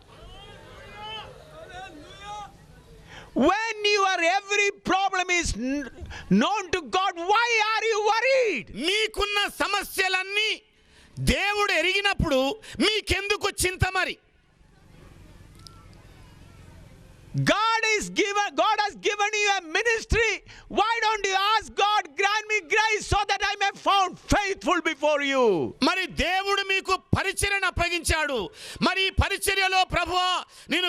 When your every problem is known to God, why are you worried? మీకున్న సమస్యలన్నీ దేవుడు ఎరిగినప్పుడు మీకెందుకు చింత? మరి God has given you a ministry. Why don't you ask God, grant me grace so that I may found faithful before you? మరి దేవుడు మీకు పరిచర్యను అప్పగించాడు. మరి ఈ పరిచర్యలో ప్రభువా నేను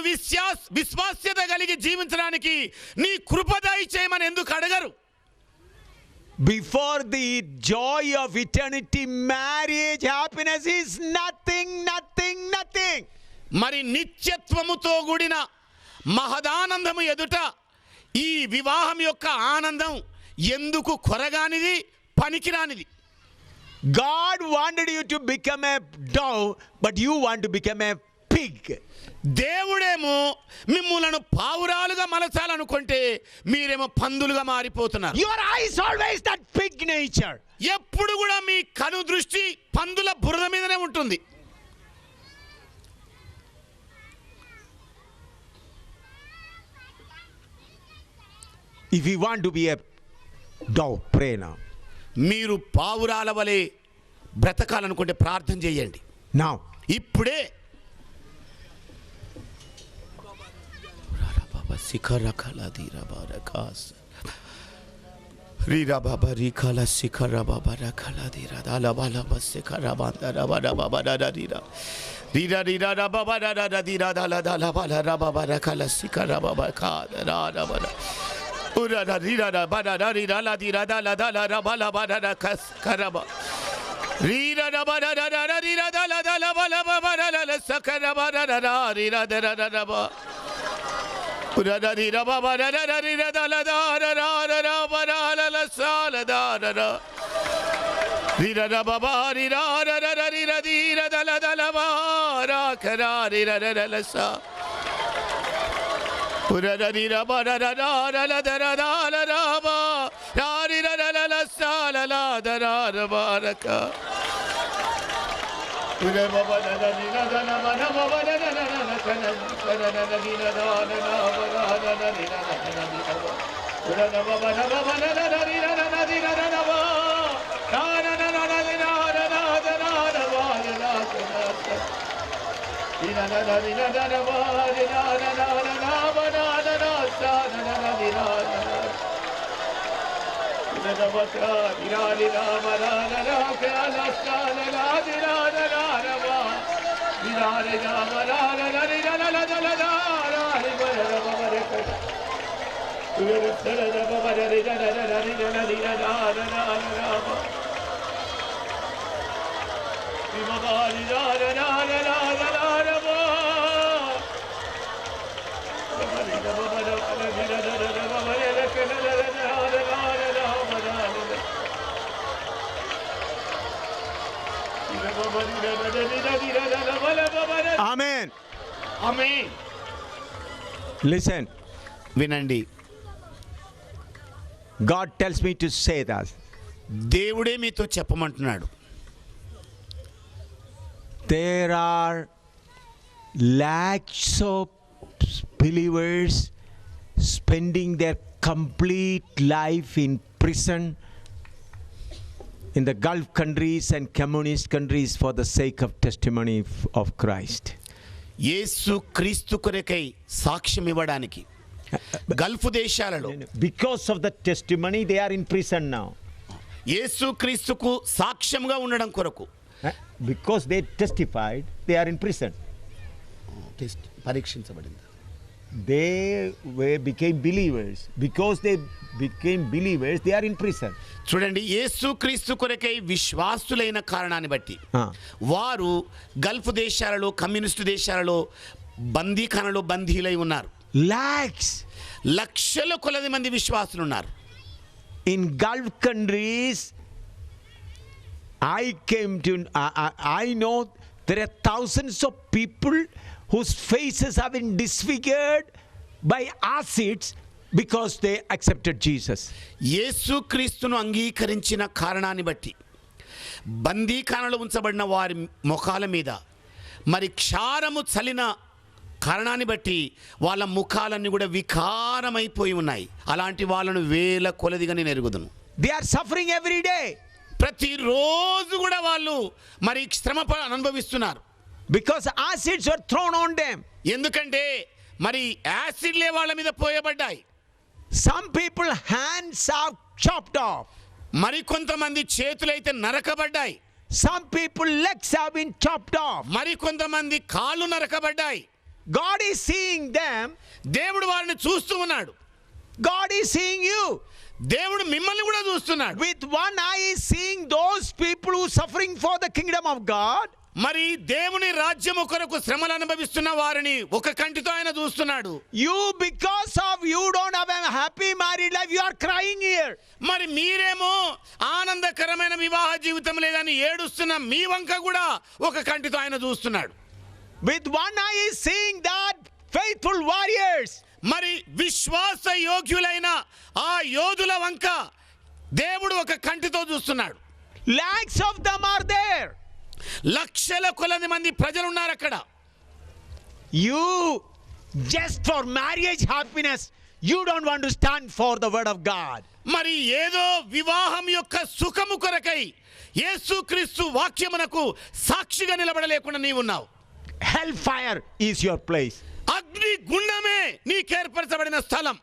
విశ్వాస్యత కలిగి జీవించడానికి నీ కృప దయచేయమని ఎందుకు అడగరు? Before the joy of eternity, marriage happiness is nothing. మరి నిత్యత్వముతో కూడిన మహదానందము ఎదుట ఈ వివాహం యొక్క ఆనందం ఎందుకు కొరగానిది, పనికిరానిది? God wanted you to become a dove, but you want to become a pig. దేవుడేమో మిమ్ములను పావురాలుగా మలచాలనుకుంటే మీరేమో పందులుగా మారిపోతున్నారు. Your eyes always that pig nature. ఎప్పుడు కూడా మీ కను దృష్టి పందుల బురద మీదనే ఉంటుంది. If you want to be a dove, pray now. మీరు పావురాల వలె బ్రతకాలనుకుంటే ప్రార్థన చేయండి. Now. ఇప్పుడే రీరా బాబా రీకాల శిఖర బాబా రకల ధీరా దాల బాల బస్సిఖర బాందర బాల బాబా రీరా రీరా రీరా రా బాబా రా ధీరా దాల దాల బాల రా బాబా రకల శిఖర బాబా ఖాద రా రా బాల ఉరా రా రీరా రా బాల రా రీరా లా ధీరా దాల దాల రా బాల బాల రా ఖస్ ఖరబా రీరా రా బాల రా రా రీరా దాల దాల బాల బాబా రా లా సఖర బాల రా రీరా ద రా రా బా ఉరా రా రీరా బాబా రా రా రీరా దాల దాల రా రా బా రా లా సాల దాల రా రీరా రా బాబా రీరా రా రా రీరా ధీరా దాల దాల బా రా ఖరా రీరా రా లా సా ఉరా రా రీరా బా రా రా రా లా ద రా దాల రా బా రా రీరా రా లా సాల లా ద రా రా బా రా కా ఉరా బాబా రా రా రీరా దా నా బా నా బాబా రా రా రా రా ఖనా రా రా రా రీరా దా నా బా రా రా రా రీరా రా ఖనా రీరా బా ఉరా రా బాబా రా రా రా రీరా రా రా రీరా రా బా రా రా రా రా రీరా రా రా దా రా రా బా రా Amen. ఆమేన్. Listen, వినండి, God tells me to say that. దేవుడే మీతో చెప్పమంటున్నాడు. There are lakhs of believers spending their complete life in prison in the Gulf countries and communist countries for the sake of testimony of Christ. యేసు క్రీస్తు కొరకై సాక్ష్యం ఇవ్వడానికి గల్ఫ్ దేశాలలో Because of the testimony, they are in prison now. యేసు క్రీస్తుకు సాక్ష్యంగా ఉండడం కొరకు Because they testified, they are in prison. పరీక్షించబడింది. They became believers. Because they became believers, they are in prison. చూడండి, యేసు క్రీస్తు కొరకై విశ్వాసులైన కారణాన్ని బట్టి వారు గల్ఫ్ దేశాలలో, కమ్యూనిస్టు దేశాలలో బందీఖానలో బందీలై ఉన్నారు. Lakhs. లక్షల కొలది మంది విశ్వాసులు ఉన్నారు. In Gulf countries, I know there are thousands of people whose faces have been disfigured by acids because they accepted Jesus. యేసు క్రీస్తును అంగీకరించిన కారణాన్ని బట్టి బందీఖానలో ఉంచబడిన వారి ముఖాల మీద మరి క్షారము చలిన కారణాన్ని బట్టి వాళ్ళ ముఖాలన్నీ కూడా వికారమైపోయి ఉన్నాయి. అలాంటి వాళ్ళను వేల కొలదిగా నేను ఎరుగుదును. They are suffering every day. ప్రతిరోజు కూడా వాళ్ళు మరి శ్రమ అనుభవిస్తున్నారు. Because acids were thrown on them. ఎందుకంటే మరి యాసిడ్లే వాళ్ళ మీద పోయబడ్డాయి. Some people hands are chopped off. మరి కొంతమంది చేతులైతే నరకబడ్డాయి. Some people legs have been chopped off. మరి కొంతమంది కాళ్ళు నరకబడ్డాయి. God is seeing them. దేవుడు వారిని చూస్తూ ఉన్నాడు. God is seeing you. దేవుడు మిమ్మల్ని కూడా చూస్తున్నాడు. With one eye is seeing those people who suffering for the kingdom of God. మరి దేవుని రాజ్యము కొరకు శ్రమలు అనుభవిస్తున్న వారిని ఒక కంటితో ఆయన చూస్తున్నాడు. You, because of you don't have a happy married life, you are crying here. మరి మీరేమో ఆనందకరమైన వివాహ జీవితం లేదని ఏడుస్తున్న మీ వంక కూడా ఒక కంటితో ఆయన చూస్తున్నాడు. With one eye is seeing that faithful warriors. మరి విశ్వాస యోగ్యులైన ఆ యోధుల వంక దేవుడు ఒక కంటితో చూస్తున్నాడు. Lakhs of them are there. లక్షల కొలది మంది ప్రజలు ఉన్నారు అక్కడ. You, just for marriage happiness, you don't want to stand for the word of God. మరి ఏదో వివాహం యొక్క సుఖము కొరకై యేసుక్రీస్తు వాక్యమునకు సాక్షిగా నిలబడలేకుండా నీవున్నావు. Hellfire is your place. అగ్ని గుండమే నీకేర్పరచబడిన స్థలం.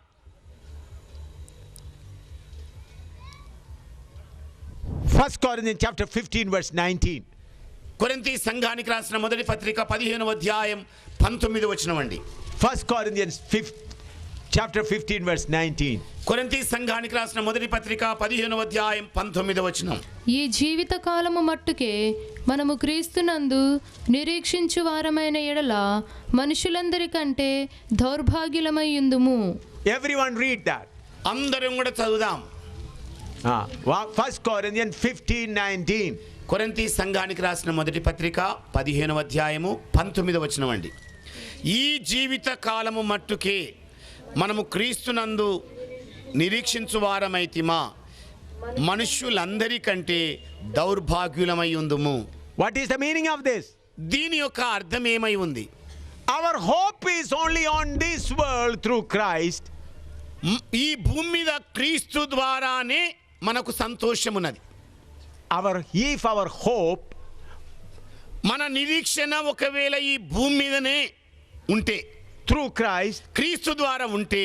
1 Corinthians chapter 15 verse 19. కొరింథీ సంఘానికి రాసిన మొదటి పత్రిక 15వ అధ్యాయం 19వ వచనం అండి. 1 Corinthians chapter 15 verse 19. కొరింథీ సంఘానికి రాసిన మొదటి పత్రిక 15వ అధ్యాయం 19వ వచనం. ఈ జీవిత కాలము మట్టుకే మనము క్రీస్తునందు నిరీక్షించు వారమైన ఎడల మనుషులందరికంటే దౌర్భాగ్యులమై యుందుము. Everyone read that. అందరం కూడా చదువుదాం. 1 Corinthians 15:19. కొరింథీ సంఘానికి రాసిన మొదటి పత్రిక 15వ అధ్యాయము 19వ వచనం అండి. ఈ జీవిత కాలము మట్టుకే మనము క్రీస్తునందు నిరీక్షించు వారమైతిమా మనుష్యులందరికంటే దౌర్భాగ్యులమై ఉందుము. What is the meaning of this? దీని యొక్క అర్థం ఏమై ఉంది? Our hope is only on this world through Christ. ఈ భూమి మీద క్రీస్తు ద్వారానే మనకు సంతోషమున్నది. If our hope మన నిరీక్షణ ఒకవేళ ఈ భూమి మీదనే ఉంటే, through Christ, క్రీస్తు ద్వారా ఉంటే,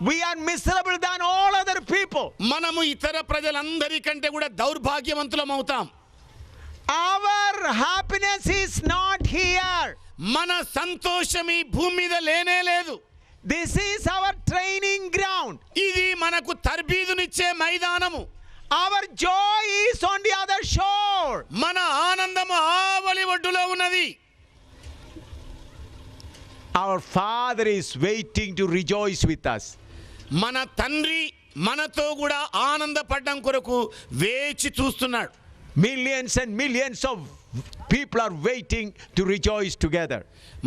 we are miserable than all other people. మనము ఇతర ప్రజలందరికంటే కూడా దౌర్భాగ్యవంతులం అవుతాం. Our happiness is not here. మన సంతోషం ఈ భూమి మీద లేనే లేదు. This is our training ground. ఇది మనకు తర్బీదునిచ్చే మైదానము. Our joy is on the other shore. మన ఆనందము ఆవలి ఒడ్డులో ఉన్నది. Our Father is waiting to rejoice with us. మన తండ్రి మనతో కూడా ఆనందపడడం కొరకు వేచి చూస్తున్నాడు. Millions and millions of people are waiting to rejoice together.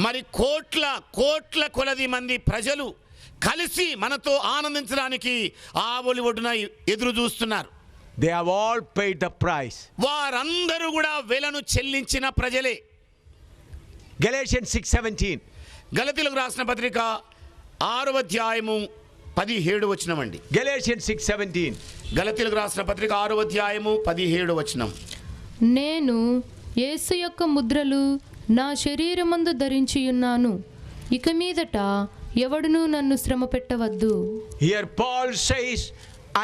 మరి కోట్ల కోట్ల కొలది మంది ప్రజలు కలిసి మనతో ఆనందించడానికి ఆవలి ఒడ్డున ఎదురు చూస్తున్నారు. They have all paid the price. వారందరూ కూడా వెలను చెల్లించిన ప్రజలే. Galatians 6:17. గలతీయులకు రాసిన పత్రిక 6వ అధ్యాయము 17వ వచనమండి. Galatians 6:17. గలతీయులకు రాసిన పత్రిక 6వ అధ్యాయము 17వ వచనం. నేను యేసు యొక్క ముద్రలు నా శరీరమందు ధరించి ఉన్నాను, ఇక మీదట ఎవడునూ నన్ను శ్రమ పెట్టవద్దు. Here Paul says,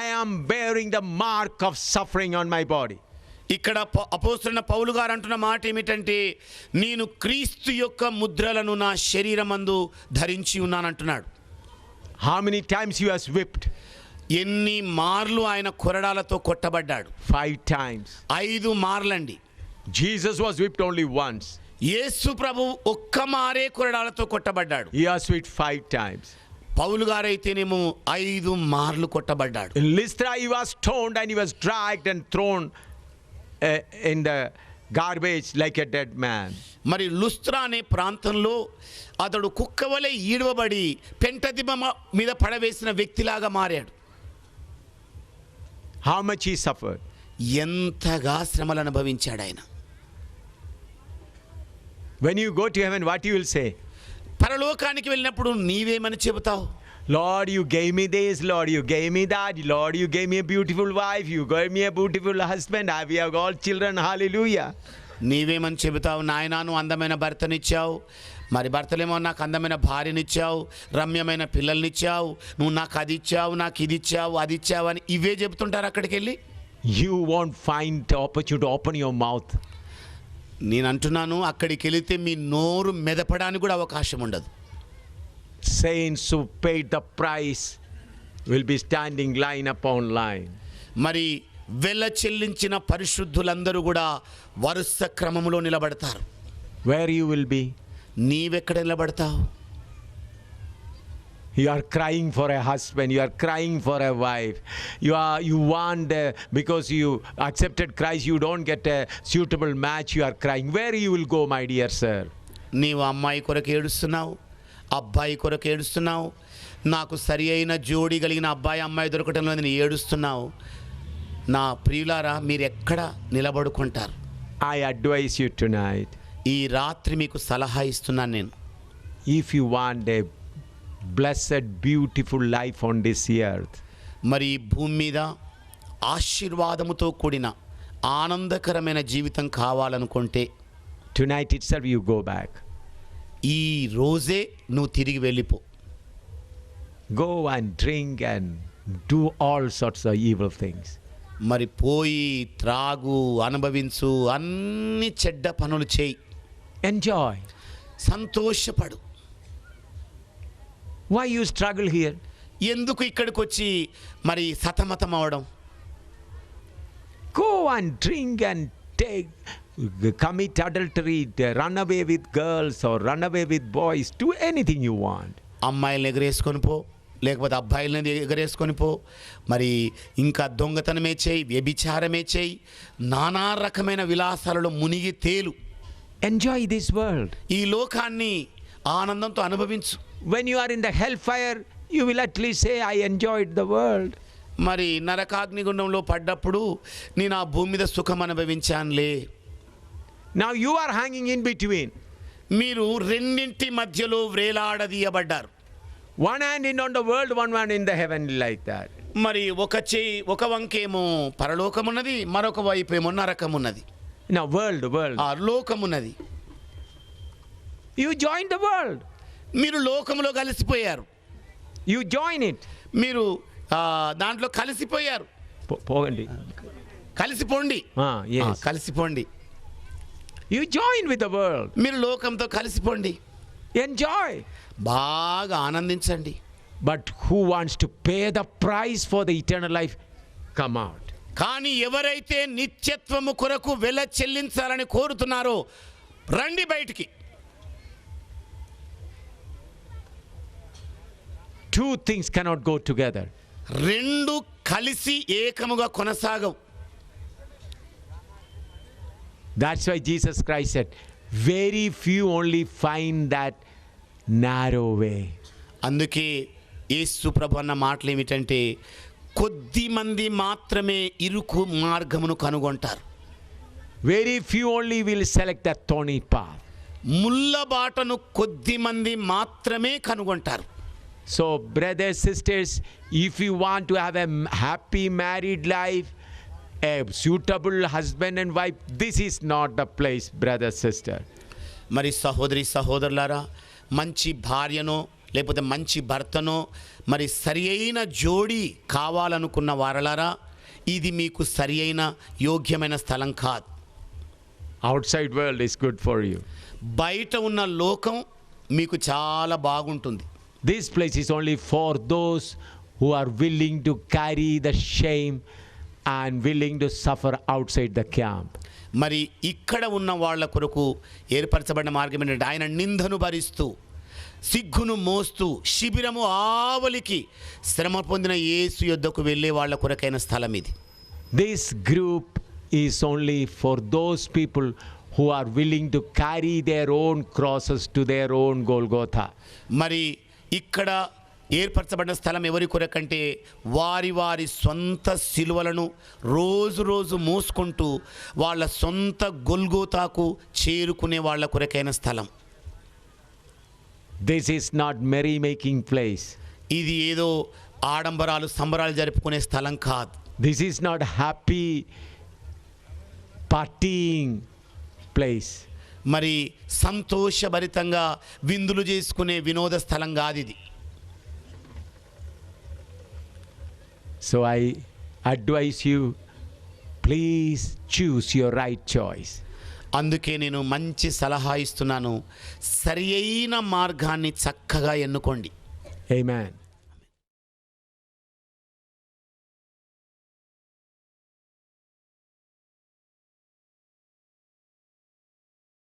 I am bearing the mark of suffering on my body. ఇక్కడ అపోస్తలుడైన పౌలు గారు అంటున్న మాట ఏమిటంటే, నేను క్రీస్తు యొక్క ముద్రలను నా శరీరమందు ధరించి ఉన్నానంటున్నాడు. How many times he was whipped? ఎన్ని మార్లు ఆయన కొరడాలతో కొట్టబడ్డాడు? 5 times. 5 మార్లండి. Jesus was whipped only once. యేసు ప్రభు ఒక్క మారే కొరడాలతో కొట్టబడ్డాడు. He was whipped 5 times. పౌలు గారైతేనేమో 5 మార్లు కొట్టబడ్డాడు. In Lystra he was stoned and he was dragged and thrown in the garbage like a dead man. మరి లుస్త్రా అనే ప్రాంతంలో అతడు కుక్కవలే ఈడవబడి పెంటదిమ మీద పడవేసిన వ్యక్తిలాగా మారాడు. How much he suffered? ఎంతగా శ్రమలు అనుభవించాడు ఆయన. When you go to heaven, what you will say? పరలోకానికి వెళ్ళినప్పుడు నీవేమని చెబుతావు? Lord, you gave me this. Lord, you gave me that. Lord, you gave me a beautiful wife. You gave me a beautiful husband. We have all children. Hallelujah. నీవేమని చెబుతావు? నాయనా, నువ్వు అందమైన భర్తనిచ్చావు, మరి భర్తలేమో నాకు అందమైన భార్యనిచ్చావు, రమ్యమైన పిల్లల్నిచ్చావు, నువ్వు నాకు అది ఇచ్చావు, నాకు ఇది ఇచ్చావు, అది ఇచ్చావు అని ఇవే చెబుతుంటారు అక్కడికి వెళ్ళి. You won't find the opportunity to open your mouth. నేను అంటున్నాను, అక్కడికి వెళితే మీ నోరు మెదపడానికి కూడా అవకాశం ఉండదు. Saints who paid the price will be standing line upon line. మరి వెల చెల్లించిన పరిశుద్ధులందరూ కూడా వరుస క్రమములో నిలబడతారు. Where you will be? నీవెక్కడ నిలబడతావు? You are crying for a husband. You are crying for a wife. You want because you accepted Christ, you don't get a suitable match. You are crying. Where you will go, my dear sir? నీవు అమ్మాయి కొరకు ఏడుస్తున్నావు, అబ్బాయి కొరకు ఏడుస్తున్నావు, నాకు సరి అయిన జోడి కలిగిన అబ్బాయి అమ్మాయి దొరకటం లేదని ఏడుస్తున్నావు. నా ప్రియులారా, మీరు ఎక్కడ నిలబడుకుంటారు? I advise you tonight. ఈ రాత్రి మీకు సలహా ఇస్తున్నాను నేను. If you want a blessed, beautiful life on this earth, మరి భూమి మీద ఆశీర్వాదముతో కూడిన ఆనందకరమైన జీవితం కావాలనుకుంటే tonight itself you go back. ఈ రోజే నువ్వు తిరిగి వెళ్ళిపో. Go and drink and do all sorts of evil things. మరి పోయి త్రాగు, అనుభవించు, అన్ని చెడ్డ పనులు చేయి, Enjoy. సంతోషపడు. Why you struggle here? ఎందుకు ఇక్కడికి వచ్చి మరి సతమతం అవడం? Go and drink and commit adultery, run away with girls or run away with boys. Do anything you want. అమ్మాయిలను ఎగరేసుకొని పో, లేకపోతే అబ్బాయిలను ఎగరేసుకొని పో, మరి ఇంకా దొంగతనమే చేయి, వ్యభిచారమే చేయి, నానా రకమైన విలాసాలలో మునిగి తేలు. Enjoy this world. ఈ లోకాన్ని ఆనందంతో అనుభవించు. When you are in the hellfire, you will at least say, I enjoyed the world. మరి నరకాగ్నిగుండంలో పడ్డప్పుడు నేను ఆ భూమి మీద సుఖం అనుభవించానులే. Now you are hanging in between. మీరు రెండింటి మధ్యలో వ్రేలాడదీయబడ్డారు. One hand in on the world, one hand in the heaven, like that. మరి ఒక వంకేమో పరలోకం ఉన్నది, మరొక వైపు ఏమో నరకం ఉన్నది. No, world. ఆ లోకమున్నది. You joined the world. మీరు లోకములో కలిసిపోయారు. You join it. మీరు దాంట్లో కలిసిపోయారు. పోండి. కలిసిపోండి. Yes. కలిసిపోండి. You join with the world. మీరు లోకంతో కలిసిపోండి. Enjoy. బాగా ఆనందించండి. But who wants to pay the price for the eternal life? Come out. కానీ ఎవరైతే నిత్యత్వము కొరకు వెల చెల్లించాలని కోరుతున్నారో రండి బయటికి. Two things cannot go together. రెండు కలిసి ఏకముగా కొనసాగవు. That's why Jesus Christ said, very few only find that narrow way. అందుకే యేసు ప్రభు అన్న మాటలు ఏమిటంటే కొద్ది మంది మాత్రమే ఇరుకు మార్గమును కనుగొంటారు. Very few only will select the thorny path. ముళ్ళ బాటను కొద్ది మంది మాత్రమే కనుగొంటారు. So brothers, sisters, if you want to have a happy married life, a suitable husband and wife, this is not the place, brother, sister. మరి సహోదరి సహోదరులారా, మంచి భార్యనో లేకపోతే మంచి భర్తనో మరి సరి అయిన జోడి కావాలనుకున్న వారలారా, ఇది మీకు సరి అయిన యోగ్యమైన స్థలం కాదు. Outside world is good for you. బయట ఉన్న లోకం మీకు చాలా బాగుంటుంది. This place is only for those who are willing to carry the shame and willing to suffer outside the camp. మరి ఇక్కడ ఉన్న వాళ్ళ కొరకు ఏర్పరచబడిన మార్గం ఏంటంటే ఆయన నిందను భరిస్తూ సిగ్గును మోస్తూ శిబిరము ఆవలికి శ్రమ పొందిన యేసు యొద్దకు వెళ్ళే వాళ్ళ కొరకైన స్థలం ఇది. This group is only for those people who are willing to carry their own crosses to their own Golgotha. మరి ఇక్కడ ఏర్పరచబడిన స్థలం ఎవరి కొరకంటే వారి వారి సొంత సిలువలను రోజు రోజు మోసుకుంటూ వాళ్ళ సొంత గొల్గోతాకు చేరుకునే వాళ్ళ కొరకైన స్థలం. This is not merry-making place. ఇది ఏదో ఆడంబరాలు సంబరాలు జరుపుకునే స్థలం కాదు. This is not happy partying place. మరి సంతోషభరితంగా విందులు చేసుకునే వినోద స్థలం కాదు ఇది. So I advise you, please choose your right choice. అందుకే నేను మంచి సలహా ఇస్తున్నాను, సరి అయిన మార్గాన్ని చక్కగా ఎన్నుకోండి. Amen.